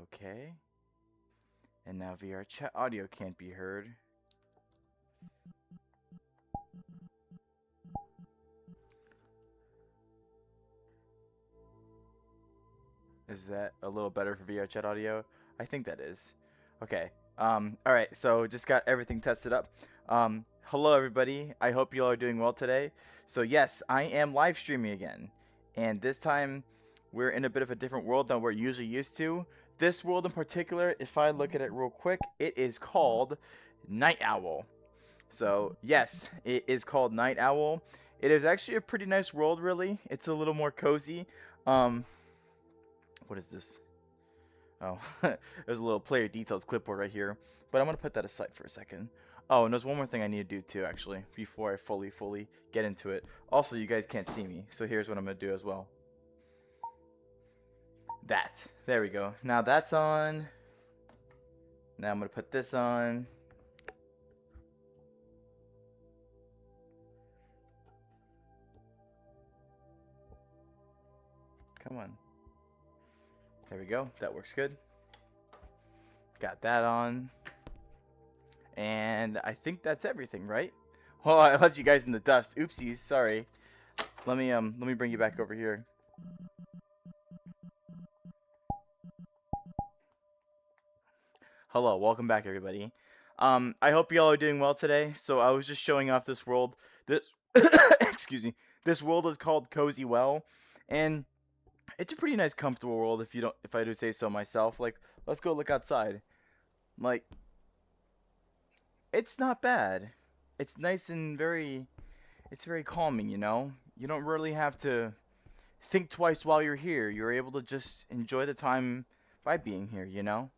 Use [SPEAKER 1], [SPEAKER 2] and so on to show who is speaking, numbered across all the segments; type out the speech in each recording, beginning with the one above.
[SPEAKER 1] Okay. And now VR chat audio can't be heard. Is that a little better for VR chat audio? I think that is. Okay. Alright, so just got everything tested up. Hello everybody. I hope you all are doing well today. So yes, I am live streaming again. And this time we're in a bit of a different world than we're usually used to. This world in particular, if I look at it real quick, it is called Night Owl. So yes, it is called Night Owl. It is actually a pretty nice world, really. It's a little more cozy. What is this? Oh, there's a little player details clipboard right here, but I'm gonna put that aside for a second. Oh, and there's one more thing I need to do too, actually, before I fully get into it. Also, you guys can't see me, so here's what I'm gonna do as well. There we go. Now that's on. Now I'm gonna put this on. Come on. There we go. That works good. Got that on. And I think that's everything, right? Oh, I left you guys in the dust. Oopsies, sorry. Let me bring you back over here. Hello, welcome back everybody. I hope you all are doing well today. So I was just showing off this world. This excuse me. This world is called Cozy Well, and it's a pretty nice, comfortable world if I do say so myself. Like, let's go look outside. Like, it's not bad. It's nice and it's very calming, you know? You don't really have to think twice while you're here. You're able to just enjoy the time by being here, you know?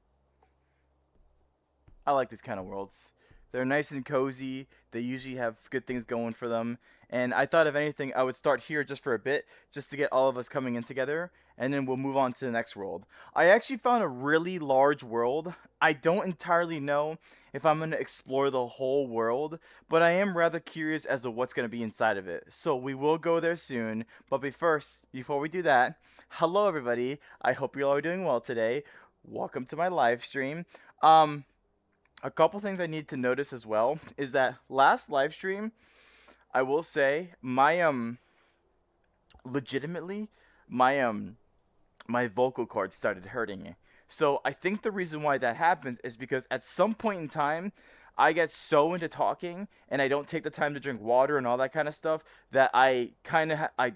[SPEAKER 1] I like these kind of worlds. They're nice and cozy. They usually have good things going for them. And I thought, if anything, I would start here just for a bit, just to get all of us coming in together, and then we'll move on to the next world. I actually found a really large world. I don't entirely know if I'm going to explore the whole world, but I am rather curious as to what's going to be inside of it. So we will go there soon. But before we do that, hello everybody. I hope you all are doing well today. Welcome to my live stream. A couple things I need to notice as well is that last live stream, I will say legitimately my vocal cords started hurting. So I think the reason why that happens is because at some point in time I get so into talking and I don't take the time to drink water and all that kind of stuff that I kind of my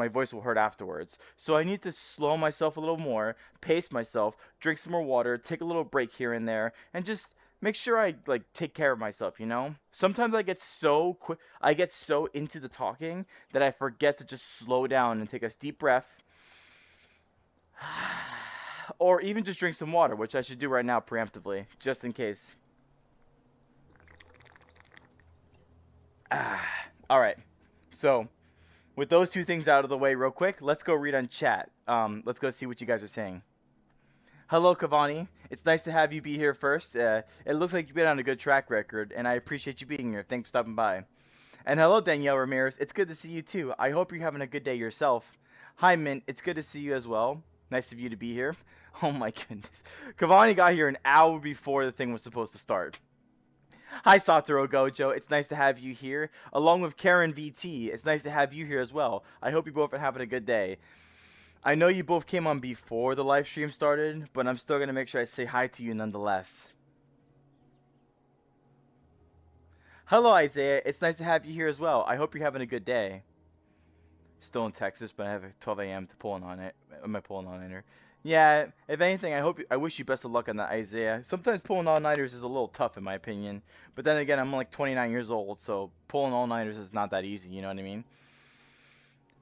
[SPEAKER 1] voice will hurt afterwards. So I need to slow myself a little more, pace myself, drink some more water, take a little break here and there, and just make sure I like take care of myself, you know? Sometimes I get so into the talking that I forget to just slow down and take a deep breath, or even just drink some water, which I should do right now preemptively, just in case. All right. So, with those two things out of the way real quick, let's go read on chat. Let's go see what you guys are saying. Hello, Cavani. It's nice to have you be here first. It looks like you've been on a good track record, and I appreciate you being here. Thanks for stopping by. And hello, Danielle Ramirez. It's good to see you, too. I hope you're having a good day yourself. Hi, Mint. It's good to see you as well. Nice of you to be here. Oh, my goodness. Cavani got here an hour before the thing was supposed to start. Hi, Satoru Gojo. It's nice to have you here. Along with Karen VT, it's nice to have you here as well. I hope you both are having a good day. I know you both came on before the live stream started, but I'm still going to make sure I say hi to you nonetheless. Hello, Isaiah. It's nice to have you here as well. I hope you're having a good day. Still in Texas, but I have a 12 a.m. to pull on it. Am I pulling on it? Yeah, if anything, I wish you best of luck on that, Isaiah. Sometimes pulling all-nighters is a little tough, in my opinion. But then again, I'm like 29 years old, so pulling all-nighters is not that easy, you know what I mean?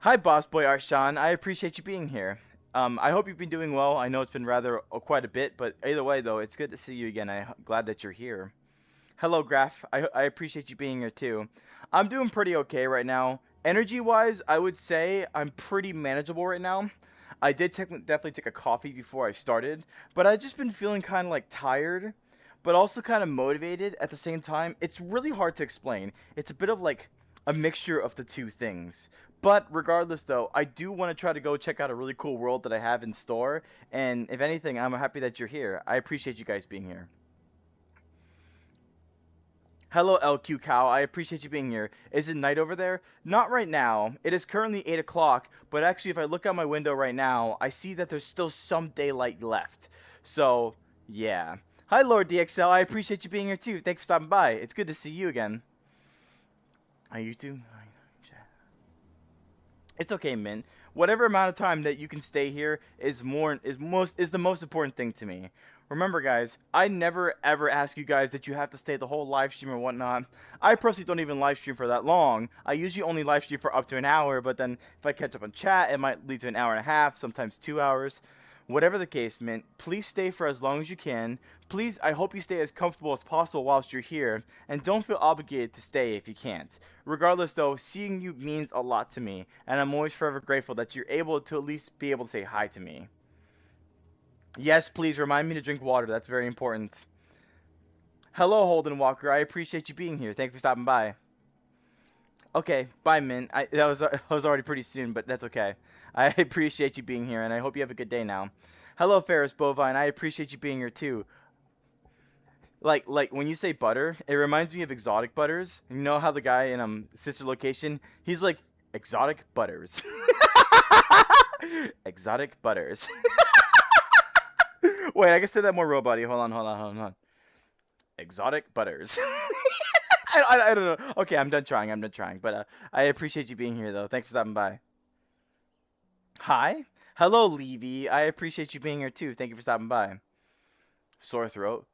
[SPEAKER 1] Hi, Boss Boy Arshan. I appreciate you being here. I hope you've been doing well. I know it's been rather quite a bit, but either way, though, it's good to see you again. I'm glad that you're here. Hello, Graph. I appreciate you being here, too. I'm doing pretty okay right now. Energy-wise, I would say I'm pretty manageable right now. I did definitely take a coffee before I started, but I've just been feeling kind of like tired, but also kind of motivated at the same time. It's really hard to explain. It's a bit of like a mixture of the two things. But regardless, though, I do want to try to go check out a really cool world that I have in store. And if anything, I'm happy that you're here. I appreciate you guys being here. Hello, LQ Cow. I appreciate you being here. Is it night over there? Not right now. It is currently 8 o'clock, but actually, if I look out my window right now, I see that there's still some daylight left. So, yeah. Hi, Lord DXL. I appreciate you being here too. Thanks for stopping by. It's good to see you again. Are you too? It's okay, Mint. Whatever amount of time that you can stay here is the most important thing to me. Remember, guys, I never ever ask you guys that you have to stay the whole live stream or whatnot. I personally don't even live stream for that long. I usually only live stream for up to an hour, but then if I catch up on chat, it might lead to an hour and a half, sometimes 2 hours. Whatever the case, Mint, please stay for as long as you can. Please, I hope you stay as comfortable as possible whilst you're here, and don't feel obligated to stay if you can't. Regardless, though, seeing you means a lot to me, and I'm always forever grateful that you're able to at least be able to say hi to me. Yes, please remind me to drink water. That's very important. Hello, Holden Walker. I appreciate you being here. Thank you for stopping by. Okay, bye, Mint. That was already pretty soon, but that's okay. I appreciate you being here, and I hope you have a good day now. Hello, Ferris Bovine. I appreciate you being here too. Like when you say butter, it reminds me of Exotic Butters. You know how the guy in Sister Location, he's like Exotic Butters. Exotic Butters. Wait, I can say that more robot-y. Hold on. Exotic Butters. I don't know. Okay, I'm done trying. But I appreciate you being here, though. Thanks for stopping by. Hi. Hello, Levy. I appreciate you being here, too. Thank you for stopping by. Sore throat.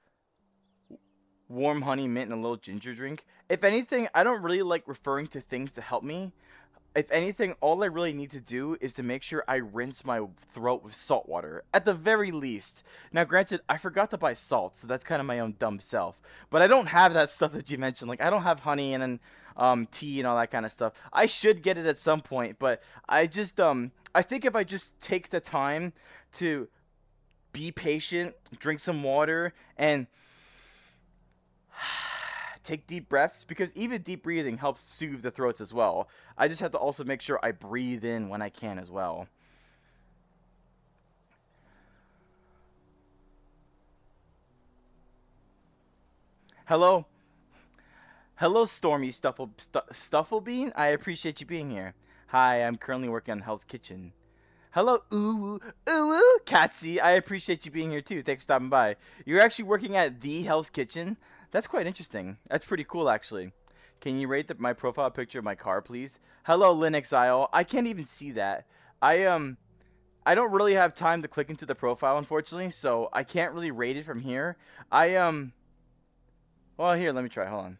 [SPEAKER 1] Warm honey, mint, and a little ginger drink. If anything, I don't really like referring to things to help me. If anything, all I really need to do is to make sure I rinse my throat with salt water, at the very least. Now, granted, I forgot to buy salt, so that's kind of my own dumb self. But I don't have that stuff that you mentioned. Like, I don't have honey and tea and all that kind of stuff. I should get it at some point, but I just, I think if I just take the time to be patient, drink some water, and take deep breaths, because even deep breathing helps soothe the throats as well. I just have to also make sure I breathe in when I can as well. Hello? Hello, Stormy Stufflebean. I appreciate you being here. Hi, I'm currently working on Hell's Kitchen. Hello, ooh, Catsy. I appreciate you being here too. Thanks for stopping by. You're actually working at the Hell's Kitchen? That's quite interesting. That's pretty cool, actually. Can you rate my profile picture of my car, please? Hello, Linux IO. I can't even see that. I don't really have time to click into the profile, unfortunately, so I can't really rate it from here. Well, here, let me try. Hold on.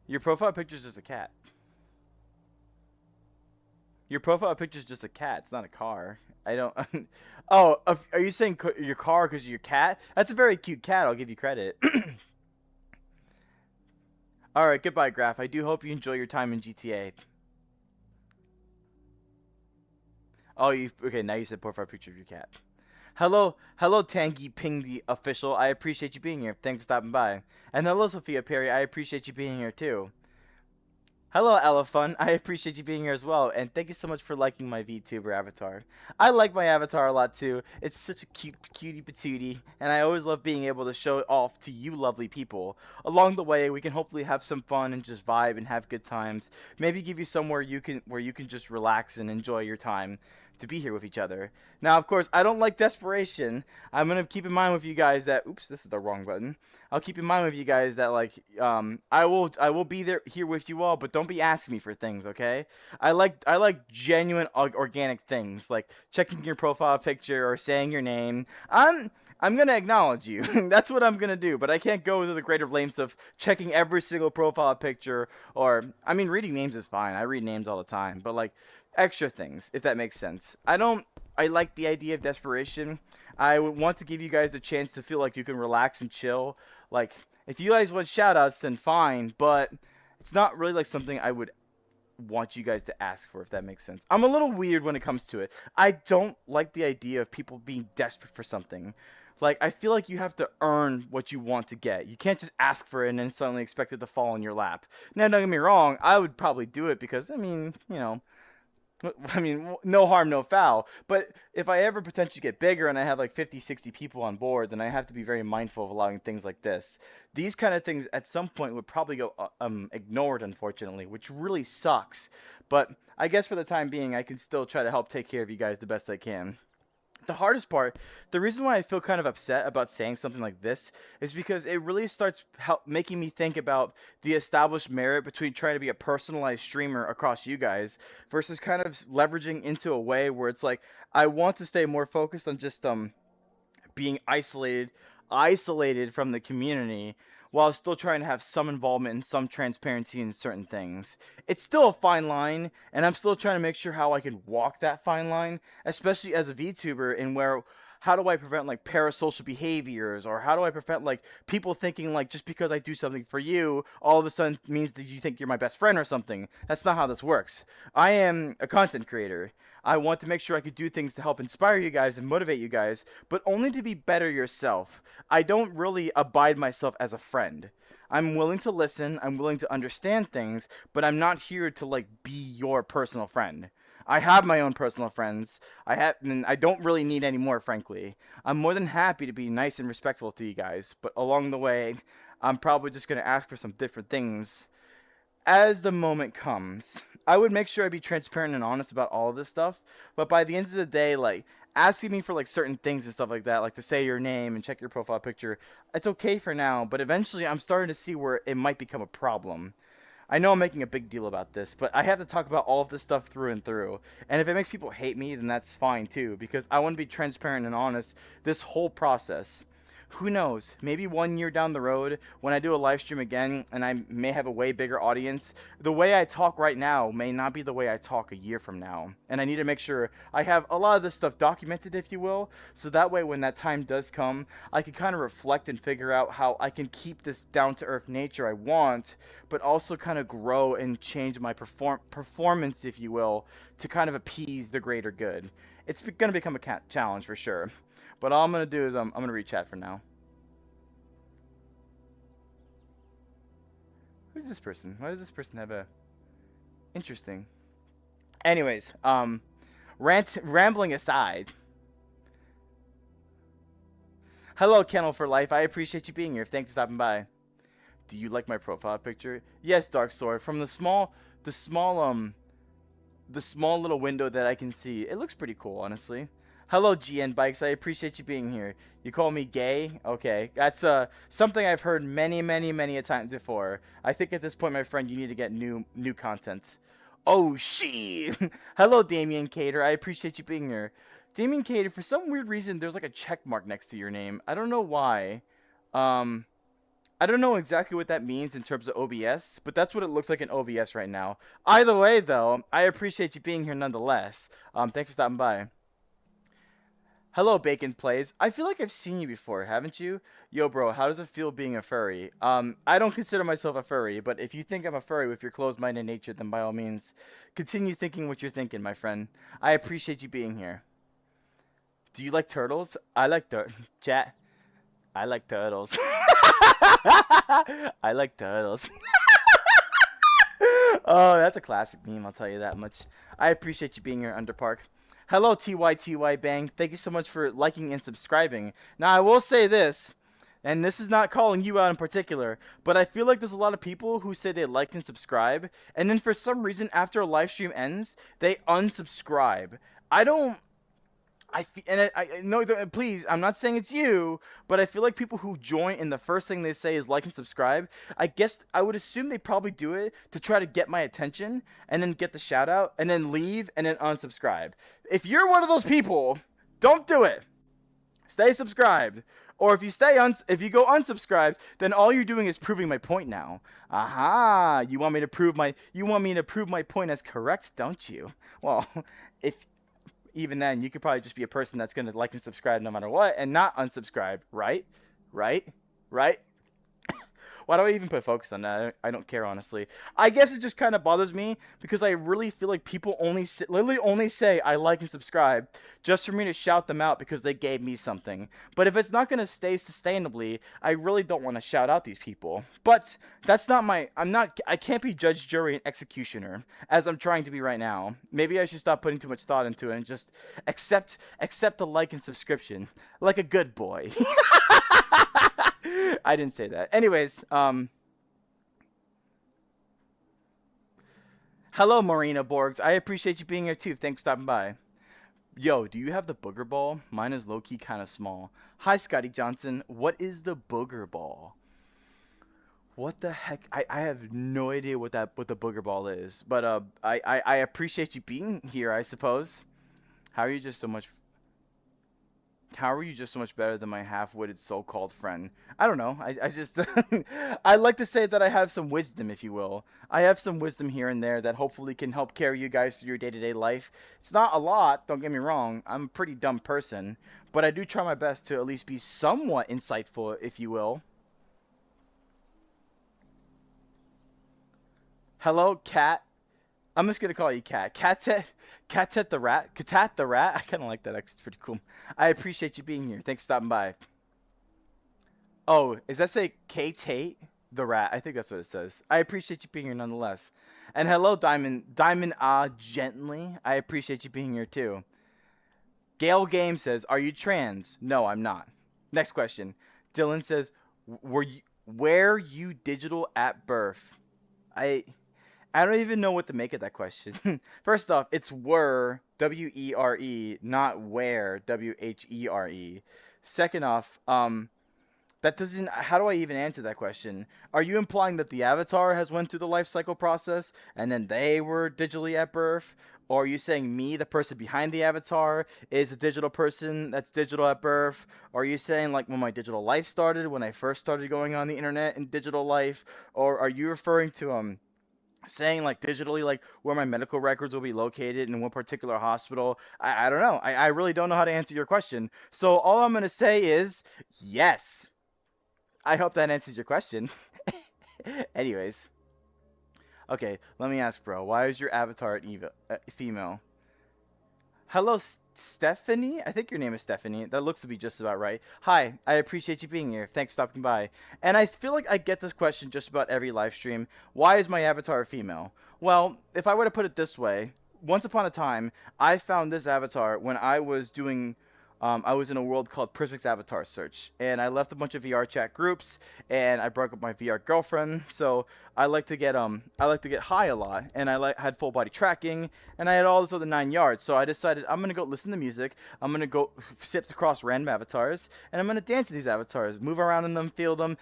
[SPEAKER 1] Your profile picture is just a cat. Your profile picture is just a cat. It's not a car. I don't. Oh, are you saying your car because of your cat? That's a very cute cat. I'll give you credit. All right, goodbye, Graph. I do hope you enjoy your time in GTA. Oh, okay? Now you said profile picture of your cat. Hello, Tangy Ping the official. I appreciate you being here. Thanks for stopping by. And hello, Sophia Perry. I appreciate you being here too. Hello, Elephant. I appreciate you being here as well, and thank you so much for liking my VTuber avatar. I like my avatar a lot too. It's such a cute, cutie patootie, and I always love being able to show it off to you lovely people. Along the way, we can hopefully have some fun and just vibe and have good times. Maybe give you somewhere where you can just relax and enjoy your time to be here with each other. Now, of course, I don't like desperation. I'm gonna keep in mind with you guys that, oops, this is the wrong button. I'll keep in mind with you guys that, like, I will be here with you all, but don't be asking me for things, okay? I like genuine organic things, like checking your profile picture or saying your name. I'm gonna acknowledge you. That's what I'm gonna do, but I can't go to the greater lengths of checking every single profile picture, or, I mean, reading names is fine. I read names all the time, but, like, extra things, if that makes sense. I like the idea of desperation. I would want to give you guys a chance to feel like you can relax and chill. Like, if you guys want shoutouts, then fine, but it's not really like something I would want you guys to ask for, if that makes sense. I'm a little weird when it comes to it. I don't like the idea of people being desperate for something. Like, I feel like you have to earn what you want to get. You can't just ask for it and then suddenly expect it to fall in your lap. Now, don't get me wrong, I would probably do it because, I mean, no harm, no foul. But if I ever potentially get bigger and I have like 50, 60 people on board, then I have to be very mindful of allowing things like this. These kind of things at some point would probably go ignored, unfortunately, which really sucks. But I guess for the time being, I can still try to help take care of you guys the best I can. The hardest part, the reason why I feel kind of upset about saying something like this is because it really starts making me think about the established merit between trying to be a personalized streamer across you guys versus kind of leveraging into a way where it's like I want to stay more focused on just being isolated from the community while still trying to have some involvement and some transparency in certain things. It's still a fine line, and I'm still trying to make sure how I can walk that fine line, especially as a VTuber, and where how do I prevent like parasocial behaviors, or how do I prevent like people thinking like just because I do something for you all of a sudden means that you think you're my best friend or something. That's not how this works. I am a content creator. I want to make sure I could do things to help inspire you guys and motivate you guys, but only to be better yourself. I don't really abide myself as a friend. I'm willing to listen, I'm willing to understand things, but I'm not here to like be your personal friend. I have my own personal friends. And I don't really need any more, frankly. I'm more than happy to be nice and respectful to you guys, but along the way, I'm probably just going to ask for some different things as the moment comes. I would make sure I be transparent and honest about all of this stuff, but by the end of the day, like asking me for like certain things and stuff like that, like to say your name and check your profile picture, it's okay for now, but eventually I'm starting to see where it might become a problem. I know I'm making a big deal about this, but I have to talk about all of this stuff through and through. And if it makes people hate me, then that's fine too, because I want to be transparent and honest this whole process. Who knows? Maybe 1 year down the road, when I do a live stream again and I may have a way bigger audience, the way I talk right now may not be the way I talk a year from now. And I need to make sure I have a lot of this stuff documented, if you will, so that way when that time does come, I can kind of reflect and figure out how I can keep this down-to-earth nature I want, but also kind of grow and change my performance, if you will, to kind of appease the greater good. It's going to become a challenge for sure. But all I'm going to do is I'm going to read chat for now. Who's this person? Why does this person have a... Interesting. Anyways, rambling aside. Hello, Kennel for Life. I appreciate you being here. Thanks for stopping by. Do you like my profile picture? Yes, Dark Sword. From the small little window that I can see, it looks pretty cool, honestly. Hello, GN Bikes. I appreciate you being here. You call me gay? Okay. That's something I've heard many a times before. I think at this point, my friend, you need to get new content. Oh, she. Hello, Damien Cater. I appreciate you being here. Damien Cater, for some weird reason, there's like a check mark next to your name. I don't know why. I don't know exactly what that means in terms of OBS, but that's what it looks like in OBS right now. Either way, though, I appreciate you being here nonetheless. Thanks for stopping by. Hello, Bacon Plays. I feel like I've seen you before, haven't you? Yo, bro, how does it feel being a furry? I don't consider myself a furry, but if you think I'm a furry with your closed-minded nature, then by all means, continue thinking what you're thinking, my friend. I appreciate you being here. Do you like turtles? I like chat. I like turtles. I like turtles. Oh, that's a classic meme, I'll tell you that much. I appreciate you being here, Underpark. Hello, TYTY Bang. Thank you so much for liking and subscribing. Now, I will say this, and this is not calling you out in particular, but I feel like there's a lot of people who say they like and subscribe, and then for some reason, after a live stream ends, they unsubscribe. I no, please, I'm not saying it's you, but I feel like people who join and the first thing they say is like and subscribe, I guess I would assume they probably do it to try to get my attention and then get the shout out and then leave and then unsubscribe. If you're one of those people, don't do it. Stay subscribed. Or if you go unsubscribed, then all you're doing is proving my point now. Aha, you want me to prove my point as correct, don't you? Well, even then, you could probably just be a person that's going to like and subscribe no matter what and not unsubscribe, right? Right? Why do I even put focus on that? I don't care, honestly. I guess it just kind of bothers me because I really feel like people literally only say I like and subscribe just for me to shout them out because they gave me something. But if it's not going to stay sustainably, I really don't want to shout out these people. But that's not I can't be judge, jury, and executioner as I'm trying to be right now. Maybe I should stop putting too much thought into it and just accept the like and subscription like a good boy. I didn't say that. Anyways, hello, Marina Borgs. I appreciate you being here too. Thanks for stopping by. Yo, do you have the booger ball? Mine is low-key kind of small. Hi, Scotty Johnson. What is the booger ball? What the heck? I have no idea what the booger ball is. But I appreciate you being here, I suppose. How are you just so much How are you just so much better than my half-witted so-called friend? I don't know. I just I like to say that I have some wisdom, if you will. I have some wisdom here and there that hopefully can help carry you guys through your day-to-day life. It's not a lot, don't get me wrong. I'm a pretty dumb person, but I do try my best to at least be somewhat insightful, if you will. Hello, cat. I'm just gonna call you Cat. Catet the rat. Catat the rat. I kind of like that. It's pretty cool. I appreciate you being here. Thanks for stopping by. Oh, is that say Tate the rat? I think that's what it says. I appreciate you being here nonetheless. And hello, Diamond Gently. I appreciate you being here too. Gail Game says, "Are you trans?" No, I'm not. Next question. Dylan says, Were you digital at birth?" I I don't even know what to make of that question. First off, it's were, WERE, not where, WHERE. Second off, that doesn't. How do I even answer that question? Are you implying that the avatar has went through the life cycle process and then they were digitally at birth? Or are you saying me, the person behind the avatar, is a digital person that's digital at birth? Or are you saying like when my digital life started, when I first started going on the internet in digital life? Or are you referring to saying like digitally like where my medical records will be located in one particular hospital? I don't know. I really don't know how to answer your question. So all I'm gonna say is yes. I hope that answers your question. Anyways. Okay, let me ask, bro. Why is your avatar an female? Hello, Stephanie? I think your name is Stephanie. That looks to be just about right. Hi, I appreciate you being here. Thanks for stopping by. And I feel like I get this question just about every live stream. Why is my avatar a female? Well, if I were to put it this way, once upon a time, I found this avatar when I was doing I was in a world called Prismix Avatar Search, and I left a bunch of VR chat groups, and I broke up my VR girlfriend. So I like to get high a lot, and had full body tracking, and I had all this other 9 yards. So I decided I'm gonna go listen to music. I'm gonna go sift across random avatars, and I'm gonna dance to these avatars, move around in them, feel them,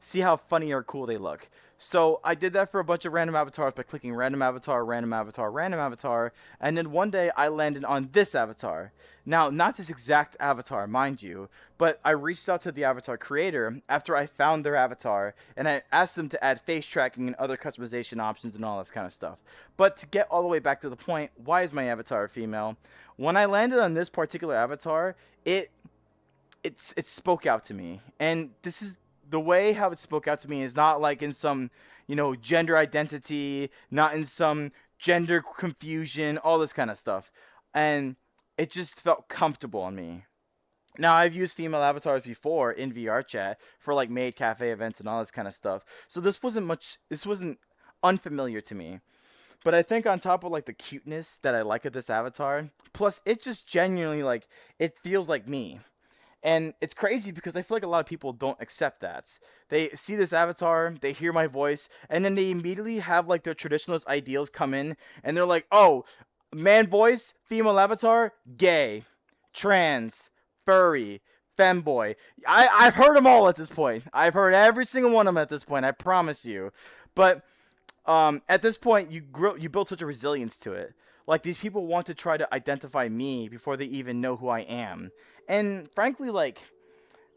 [SPEAKER 1] see how funny or cool they look. So I did that for a bunch of random avatars by clicking random avatar, random avatar, random avatar, and then one day I landed on this avatar. Now, not this exact avatar, mind you, but I reached out to the avatar creator after I found their avatar, and I asked them to add face tracking and other customization options and all that kind of stuff. But to get all the way back to the point, why is my avatar a female? When I landed on this particular avatar, it spoke out to me, and this is the way how it spoke out to me is not like in some, gender identity, not in some gender confusion, all this kind of stuff. And it just felt comfortable on me. Now, I've used female avatars before in VR chat for like maid cafe events and all this kind of stuff. So this wasn't unfamiliar to me. But I think on top of like the cuteness that I like of this avatar, plus it just genuinely like it feels like me. And it's crazy because I feel like a lot of people don't accept that. They see this avatar, they hear my voice, and then they immediately have like their traditionalist ideals come in, and they're like, oh, man voice, female avatar, gay, trans, furry, femboy. I've heard them all at this point. I've heard every single one of them at this point, I promise you. But at this point, you build such a resilience to it. Like, these people want to try to identify me before they even know who I am. And frankly,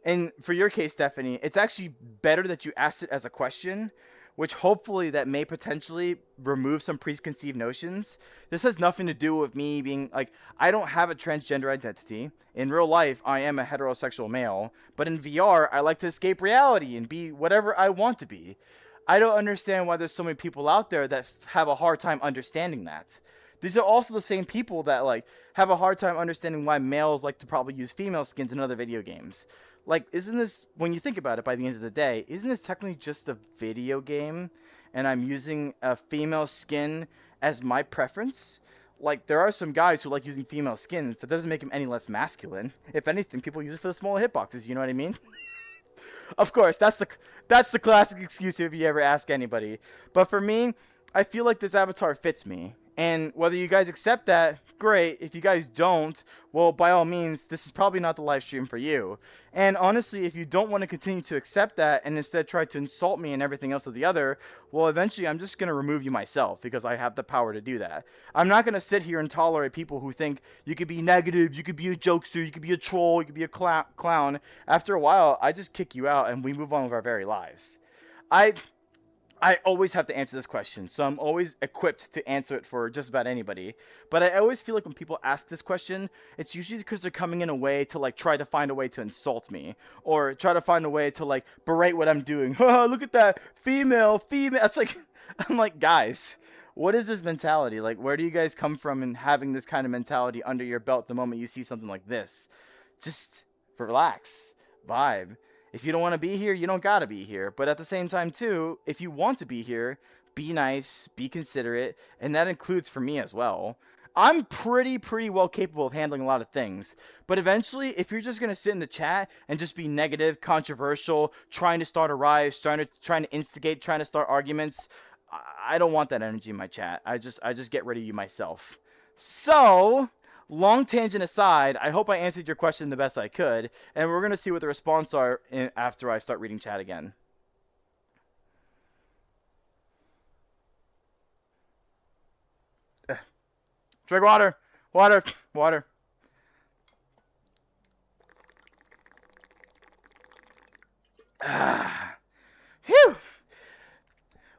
[SPEAKER 1] and for your case, Stephanie, it's actually better that you asked it as a question, which hopefully that may potentially remove some preconceived notions. This has nothing to do with me being like, I don't have a transgender identity. In real life, I am a heterosexual male, but in VR, I like to escape reality and be whatever I want to be. I don't understand why there's so many people out there that have a hard time understanding that. These are also the same people that like have a hard time understanding why males like to probably use female skins in other video games. Like, isn't this, when you think about it by the end of the day, isn't this technically just a video game and I'm using a female skin as my preference? Like, there are some guys who like using female skins. That doesn't make them any less masculine. If anything, people use it for the smaller hitboxes, you know what I mean? Of course, that's the classic excuse if you ever ask anybody. But for me, I feel like this avatar fits me. And whether you guys accept that, great. If you guys don't, well, by all means, this is probably not the live stream for you. And honestly, if you don't want to continue to accept that and instead try to insult me and everything else of the other, well, eventually I'm just going to remove you myself because I have the power to do that. I'm not going to sit here and tolerate people who think you could be negative, you could be a jokester, you could be a troll, you could be a clown. After a while, I just kick you out and we move on with our very lives. I always have to answer this question, so I'm always equipped to answer it for just about anybody. But I always feel like when people ask this question, it's usually because they're coming in a way to like try to find a way to insult me or try to find a way to like berate what I'm doing. Look at that female. It's like I'm like, guys, what is this mentality? Like, where do you guys come from in having this kind of mentality under your belt the moment you see something like this? Just relax, vibe. If you don't want to be here, you don't gotta be here. But at the same time, too, if you want to be here, be nice, be considerate, and that includes for me as well. I'm pretty well capable of handling a lot of things. But eventually, if you're just gonna sit in the chat and just be negative, controversial, trying to start a riot, trying to instigate, trying to start arguments, I don't want that energy in my chat. I just get rid of you myself. So, long tangent aside, I hope I answered your question the best I could, and we're going to see what the responses are after I start reading chat again. Drink water! Water! Water! Phew!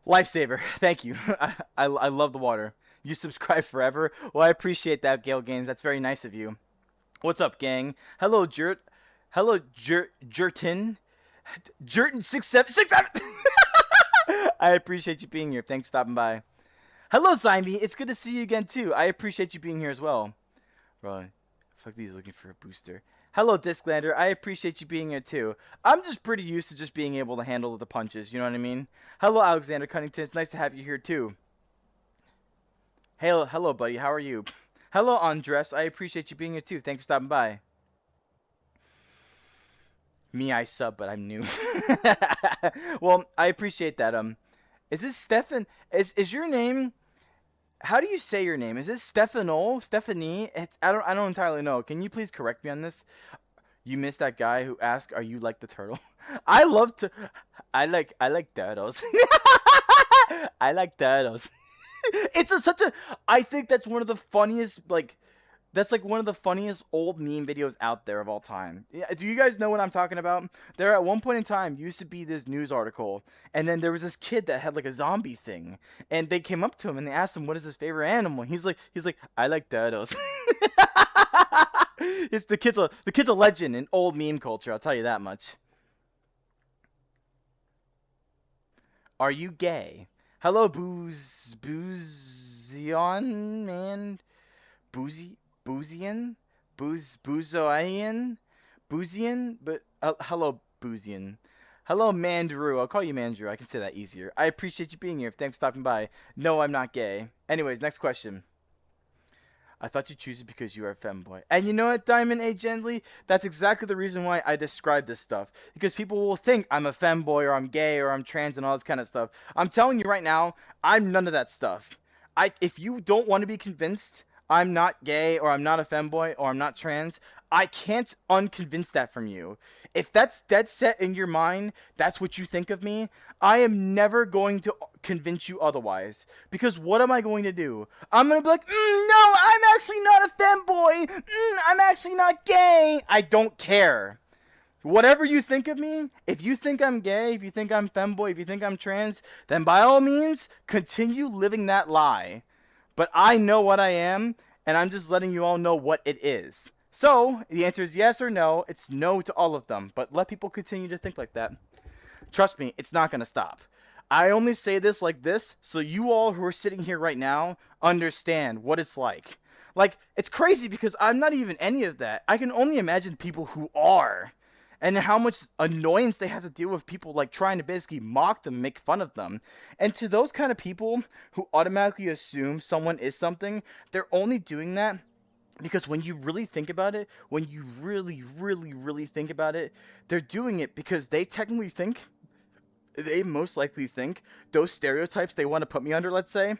[SPEAKER 1] Lifesaver. Thank you. I love the water. You subscribe forever? Well, I appreciate that, Gale Games. That's very nice of you. What's up, gang? Hello, Hello, Jertin. Jertin677. I appreciate you being here. Thanks for stopping by. Hello, Zymie. It's good to see you again, too. I appreciate you being here as well. Bro, fuck these looking for a booster. Hello, Disclander. I appreciate you being here, too. I'm just pretty used to just being able to handle the punches. You know what I mean? Hello, Alexander Cunnington. It's nice to have you here, too. Hey, hello, buddy. How are you? Hello, Andres. I appreciate you being here, too. Thanks for stopping by. Me, I sub, but I'm new. Well, I appreciate that. Is this Stefan? Is your name? How do you say your name? Is this Stefano? Stephanie? I don't entirely know. Can you please correct me on this? You missed that guy who asked, "Are you like the turtle?" I like turtles. I like turtles. I think that's one of the funniest, that's like one of the funniest old meme videos out there of all time. Do you guys know what I'm talking about? There at one point in time used to be this news article, and then there was this kid that had like a zombie thing, and they came up to him and they asked him what is his favorite animal. He's like, I like turtles. The kid's a legend in old meme culture. I'll tell you that much. Are you gay? Hello, Boozion, man. Boozian? Boozian? But, hello, Boozian. Hello, Mandrew. I'll call you Mandrew. I can say that easier. I appreciate you being here. Thanks for stopping by. No, I'm not gay. Anyways, next question. I thought you choose it because you are a femboy. And you know what, Diamond A. Gently? That's exactly the reason why I describe this stuff. Because people will think I'm a femboy or I'm gay or I'm trans and all this kind of stuff. I'm telling you right now, I'm none of that stuff. If you don't want to be convinced I'm not gay or I'm not a femboy or I'm not trans, I can't unconvince that from you. If that's dead set in your mind, that's what you think of me, I am never going to convince you otherwise. Because what am I going to do? I'm going to be like, no, I'm actually not a femboy. I'm actually not gay. I don't care. Whatever you think of me, if you think I'm gay, if you think I'm femboy, if you think I'm trans, then by all means, continue living that lie. But I know what I am, and I'm just letting you all know what it is. So, the answer is yes or no. It's no to all of them, but let people continue to think like that. Trust me, it's not going to stop. I only say this like this so you all who are sitting here right now understand what it's like. Like, it's crazy because I'm not even any of that. I can only imagine people who are. And how much annoyance they have to deal with people like trying to basically mock them, make fun of them. And to those kind of people who automatically assume someone is something, they're only doing that because when you really think about it, when you really think about it, they're doing it because they technically think, they most likely think, those stereotypes they want to put me under, let's say,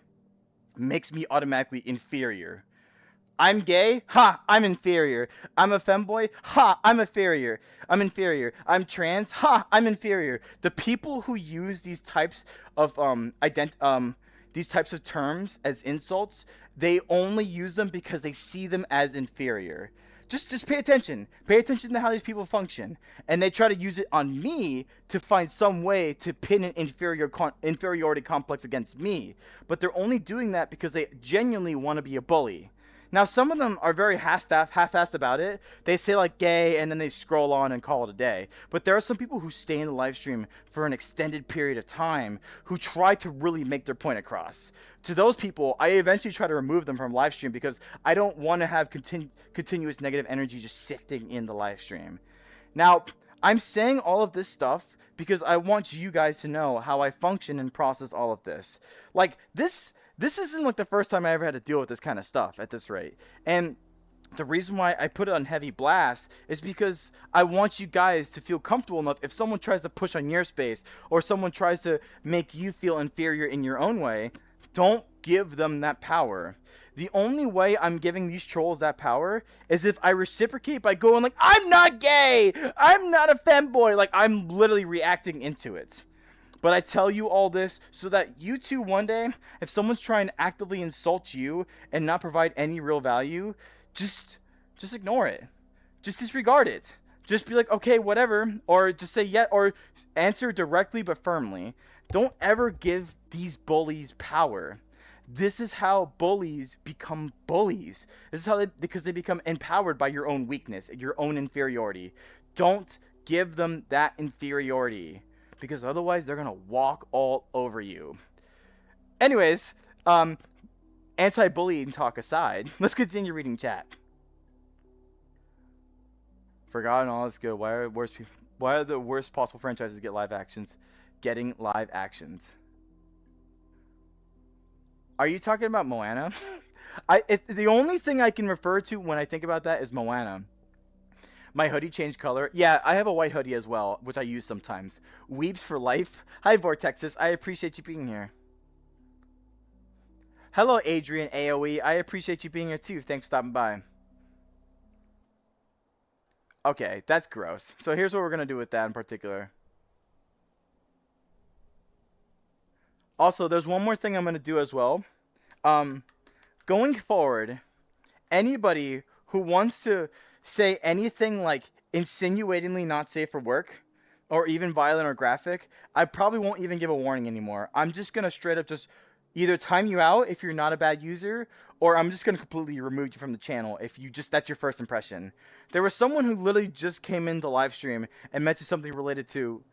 [SPEAKER 1] makes me automatically inferior. I'm gay? Ha! I'm inferior. I'm a femboy? Ha! I'm inferior. I'm trans? Ha! I'm inferior. The people who use these types of these types of terms as insults, they only use them because they see them as inferior. Just pay attention. Pay attention to how these people function, and they try to use it on me to find some way to pin an inferiority complex against me. But they're only doing that because they genuinely want to be a bully. Now, some of them are very half-assed about it. They say, like, gay, and then they scroll on and call it a day. But there are some people who stay in the live stream for an extended period of time who try to really make their point across. To those people, I eventually try to remove them from live stream because I don't want to have continuous negative energy just sifting in the live stream. Now, I'm saying all of this stuff because I want you guys to know how I function and process all of this. Like, this isn't like the first time I ever had to deal with this kind of stuff at this rate. And the reason why I put it on heavy blast is because I want you guys to feel comfortable enough if someone tries to push on your space or someone tries to make you feel inferior in your own way, don't give them that power. The only way I'm giving these trolls that power is if I reciprocate by going like, I'm not gay, I'm not a femboy, like I'm literally reacting into it. But I tell you all this so that you too one day, if someone's trying to actively insult you and not provide any real value, just ignore it. Just disregard it. Just be like, okay, whatever. Or just say yeah, or answer directly but firmly. Don't ever give these bullies power. This is how bullies become bullies. This is how because they become empowered by your own weakness, your own inferiority. Don't give them that inferiority, because otherwise they're gonna walk all over you. Anyways, anti-bullying talk aside, let's continue reading chat. Forgotten all is good. Why are the worst possible franchises get live actions? Getting live actions. Are you talking about Moana? The only thing I can refer to when I think about that is Moana. My hoodie changed color. Yeah, I have a white hoodie as well, which I use sometimes. Weeps for life. Hi, Vortexus. I appreciate you being here. Hello, Adrian AOE. I appreciate you being here too. Thanks for stopping by. Okay, that's gross. So here's what we're going to do with that in particular. Also, there's one more thing I'm going to do as well. Going forward, anybody who wants to say anything like insinuatingly not safe for work or even violent or graphic, I probably won't even give a warning anymore. I'm just going to straight up just either time you out if you're not a bad user, or I'm just going to completely remove you from the channel if you just, that's your first impression. There was someone who literally just came into the live stream and mentioned something related to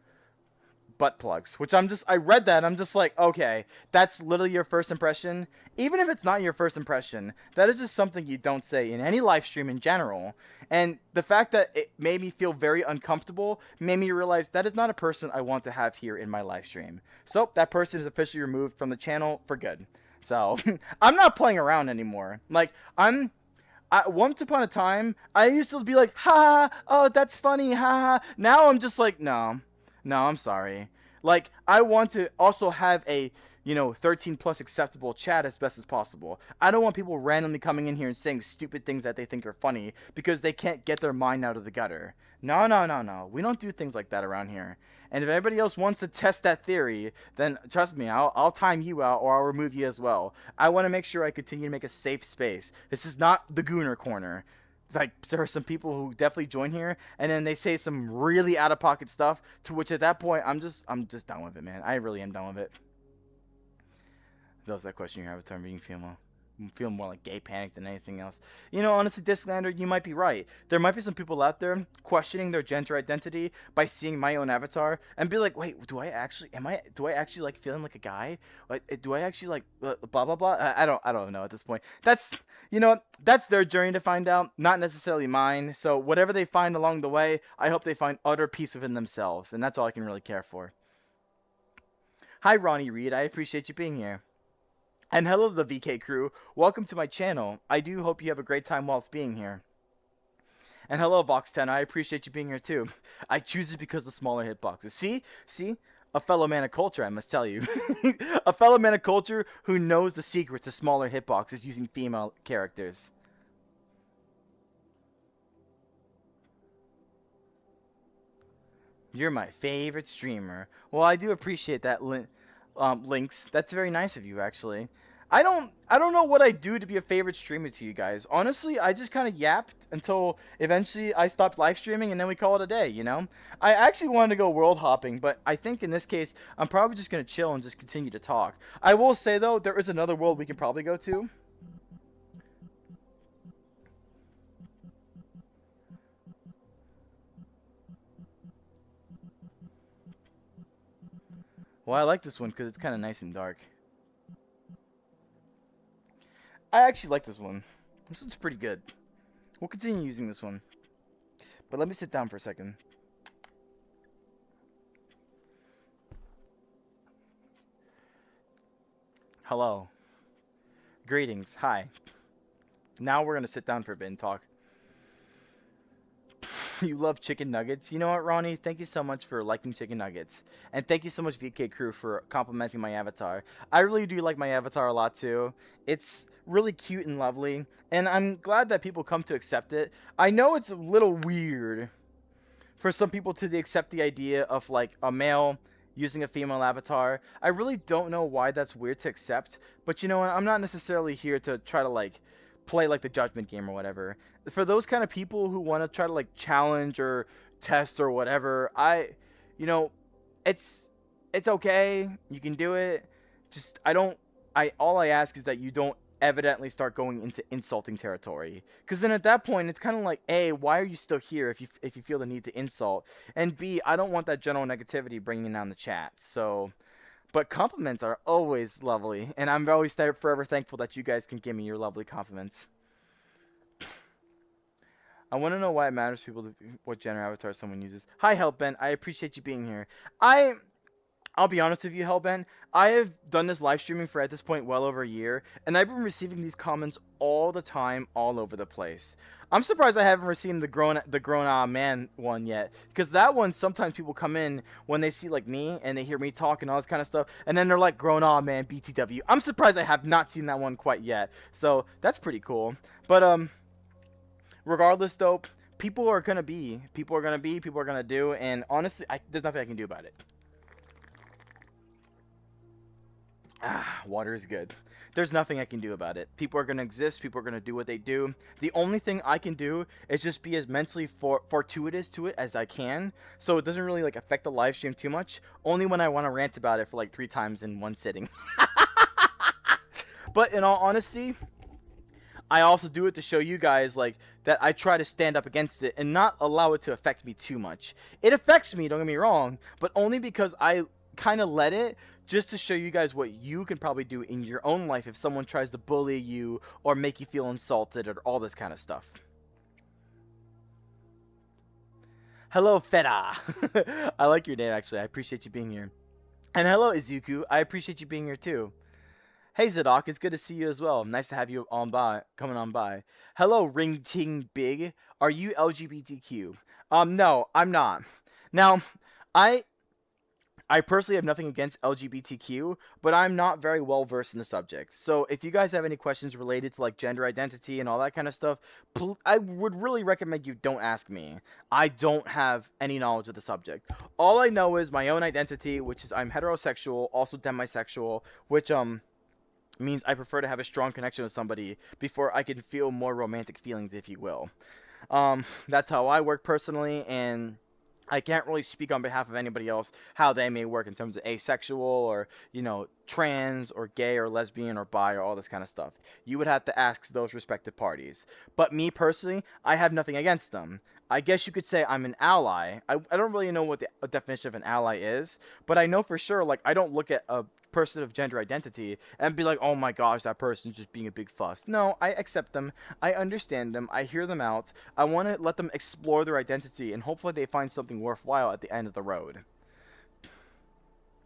[SPEAKER 1] butt plugs, which I read that and I'm just like, okay, that's literally your first impression. Even if it's not your first impression, that is just something you don't say in any live stream in general. And the fact that it made me feel very uncomfortable made me realize that is not a person I want to have here in my live stream. So that person is officially removed from the channel for good. So I'm not playing around anymore. Like, once upon a time, I used to be like, ha, oh, that's funny, ha. Now I'm just like, no, I'm sorry. Like, I want to also have a, 13 plus acceptable chat as best as possible. I don't want people randomly coming in here and saying stupid things that they think are funny because they can't get their mind out of the gutter. No. We don't do things like that around here. And if anybody else wants to test that theory, then trust me, I'll time you out or I'll remove you as well. I want to make sure I continue to make a safe space. This is not the Gooner Corner. like there are some people who definitely join here and then they say some really out of pocket stuff, to which at that point I'm just done with it, man. I really am done with it. That was that question, your avatar being female. I'm feeling more like gay panic than anything else. You know, honestly, Disclander, you might be right. There might be some people out there questioning their gender identity by seeing my own avatar and be like, wait, do I actually like feeling like a guy? Like, do I actually like blah blah blah? I don't know at this point. That's their journey to find out, not necessarily mine. So whatever they find along the way, I hope they find utter peace within themselves, and that's all I can really care for. Hi, Ronnie Reed. I appreciate you being here. And hello, the VK crew. Welcome to my channel. I do hope you have a great time whilst being here. And hello, Vox10. I appreciate you being here too. I choose it because of smaller hitboxes. See? A fellow man of culture, I must tell you. A fellow man of culture who knows the secret to smaller hitboxes using female characters. You're my favorite streamer. Well, I do appreciate that, Links. That's very nice of you, actually. I don't know what I do to be a favorite streamer to you guys. Honestly, I just kind of yapped until eventually I stopped live streaming and then we call it a day, you know? I actually wanted to go world hopping, but I think in this case, I'm probably just going to chill and just continue to talk. I will say, though, there is another world we can probably go to. Well, I like this one because it's kind of nice and dark. I actually like this one. This one's pretty good. We'll continue using this one. But let me sit down for a second. Hello. Greetings. Hi. Now we're going to sit down for a bit and talk. You love chicken nuggets. You know what, Ronnie? Thank you so much for liking chicken nuggets. And thank you so much, VK Crew, for complimenting my avatar. I really do like my avatar a lot, too. It's really cute and lovely. And I'm glad that people come to accept it. I know it's a little weird for some people to accept the idea of, like, a male using a female avatar. I really don't know why that's weird to accept. But you know what? I'm not necessarily here to try to, like, play like the judgment game or whatever. For those kind of people who want to try to like challenge or test or whatever, you know, it's okay. You can do it. Just all I ask is that you don't evidently start going into insulting territory. Because then at that point, it's kind of like, A, why are you still here if you feel the need to insult? And B, I don't want that general negativity bringing down the chat. So, but compliments are always lovely, and I'm always forever thankful that you guys can give me your lovely compliments. I want to know why it matters to people what gender avatar someone uses. Hi, Hellbent. I appreciate you being here. I'll be honest with you, Hellbent. I have done this live streaming for, at this point, well over a year, and I've been receiving these comments all the time, all over the place. I'm surprised I haven't received the grown man one yet, because that one, sometimes people come in when they see like me and they hear me talk and all this kind of stuff, and then they're like, grown man, BTW. I'm surprised I have not seen that one quite yet, so that's pretty cool. But regardless, though, people are gonna be, people are gonna do, and honestly, there's nothing I can do about it. Water is good. There's nothing I can do about it. People are going to exist. People are going to do what they do. The only thing I can do is just be as mentally fortuitous to it as I can, so it doesn't really like affect the live stream too much. Only when I want to rant about it for like 3 times in one sitting. But in all honesty, I also do it to show you guys like that I try to stand up against it and not allow it to affect me too much. It affects me, don't get me wrong, but only because I kind of let it, just to show you guys what you can probably do in your own life if someone tries to bully you or make you feel insulted or all this kind of stuff. Hello, Feta. I like your name, actually. I appreciate you being here. And hello, Izuku. I appreciate you being here, too. Hey, Zadok. It's good to see you as well. Nice to have you coming on by. Hello, Ring Ting Big. Are you LGBTQ? No, I'm not. Now, I personally have nothing against LGBTQ, but I'm not very well versed in the subject. So if you guys have any questions related to like gender identity and all that kind of stuff, I would really recommend you don't ask me. I don't have any knowledge of the subject. All I know is my own identity, which is I'm heterosexual, also demisexual, which means I prefer to have a strong connection with somebody before I can feel more romantic feelings, if you will. That's how I work personally, and I can't really speak on behalf of anybody else how they may work in terms of asexual or, trans or gay or lesbian or bi or all this kind of stuff. You would have to ask those respective parties. But me personally, I have nothing against them. I guess you could say I'm an ally. I don't really know what the definition of an ally is, but I know for sure, like, I don't look at a person of gender identity and be like, oh my gosh, that person's just being a big fuss. No, I accept them. I understand them. I hear them out. I want to let them explore their identity, and hopefully they find something worthwhile at the end of the road.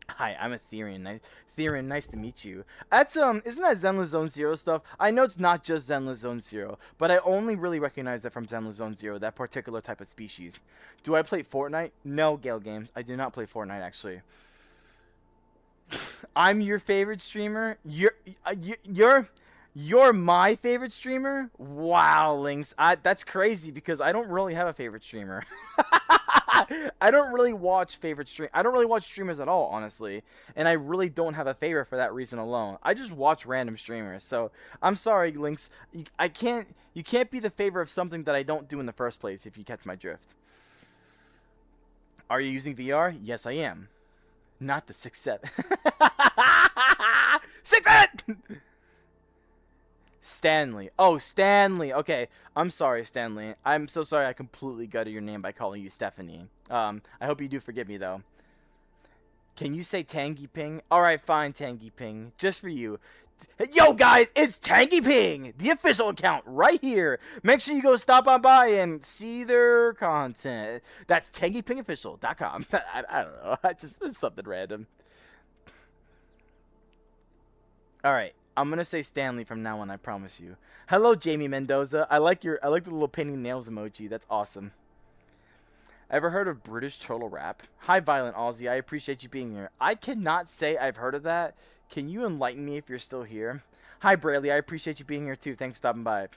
[SPEAKER 1] Hi, I'm Ethereum. Ethereum, nice to meet you. That's isn't that Zenless Zone Zero stuff? I know it's not just Zenless Zone Zero, but I only really recognize that from Zenless Zone Zero, that particular type of species. Do I play Fortnite? No, Gale Games. I do not play Fortnite actually. I'm your favorite streamer. You're my favorite streamer. Wow, Lynx. That's crazy because I don't really have a favorite streamer. I don't really watch I don't really watch streamers at all, honestly, and I really don't have a favorite for that reason alone. I just watch random streamers. So I'm sorry, Lynx. I can't. You can't be the favor of something that I don't do in the first place. If you catch my drift. Are you using VR? Yes, I am. Not the 6-7. 6-7! Stanley. Oh, Stanley. Okay. I'm sorry, Stanley. I'm so sorry I completely gutted your name by calling you Stephanie. I hope you do forgive me, though. Can you say Tangy Ping? Alright, fine, Tangy Ping. Just for you. Yo, guys, it's Tangy Ping, the official account right here. Make sure you go stop on by and see their content. That's tangypingofficial.com. I don't know. It's something random. Alright. I'm gonna say Stanley from now on, I promise you. Hello, Jamie Mendoza. I like the little painting nails emoji. That's awesome. Ever heard of British Turtle Rap? Hi, Violent Aussie. I appreciate you being here. I cannot say I've heard of that. Can you enlighten me if you're still here? Hi, Brayley. I appreciate you being here too. Thanks for stopping by.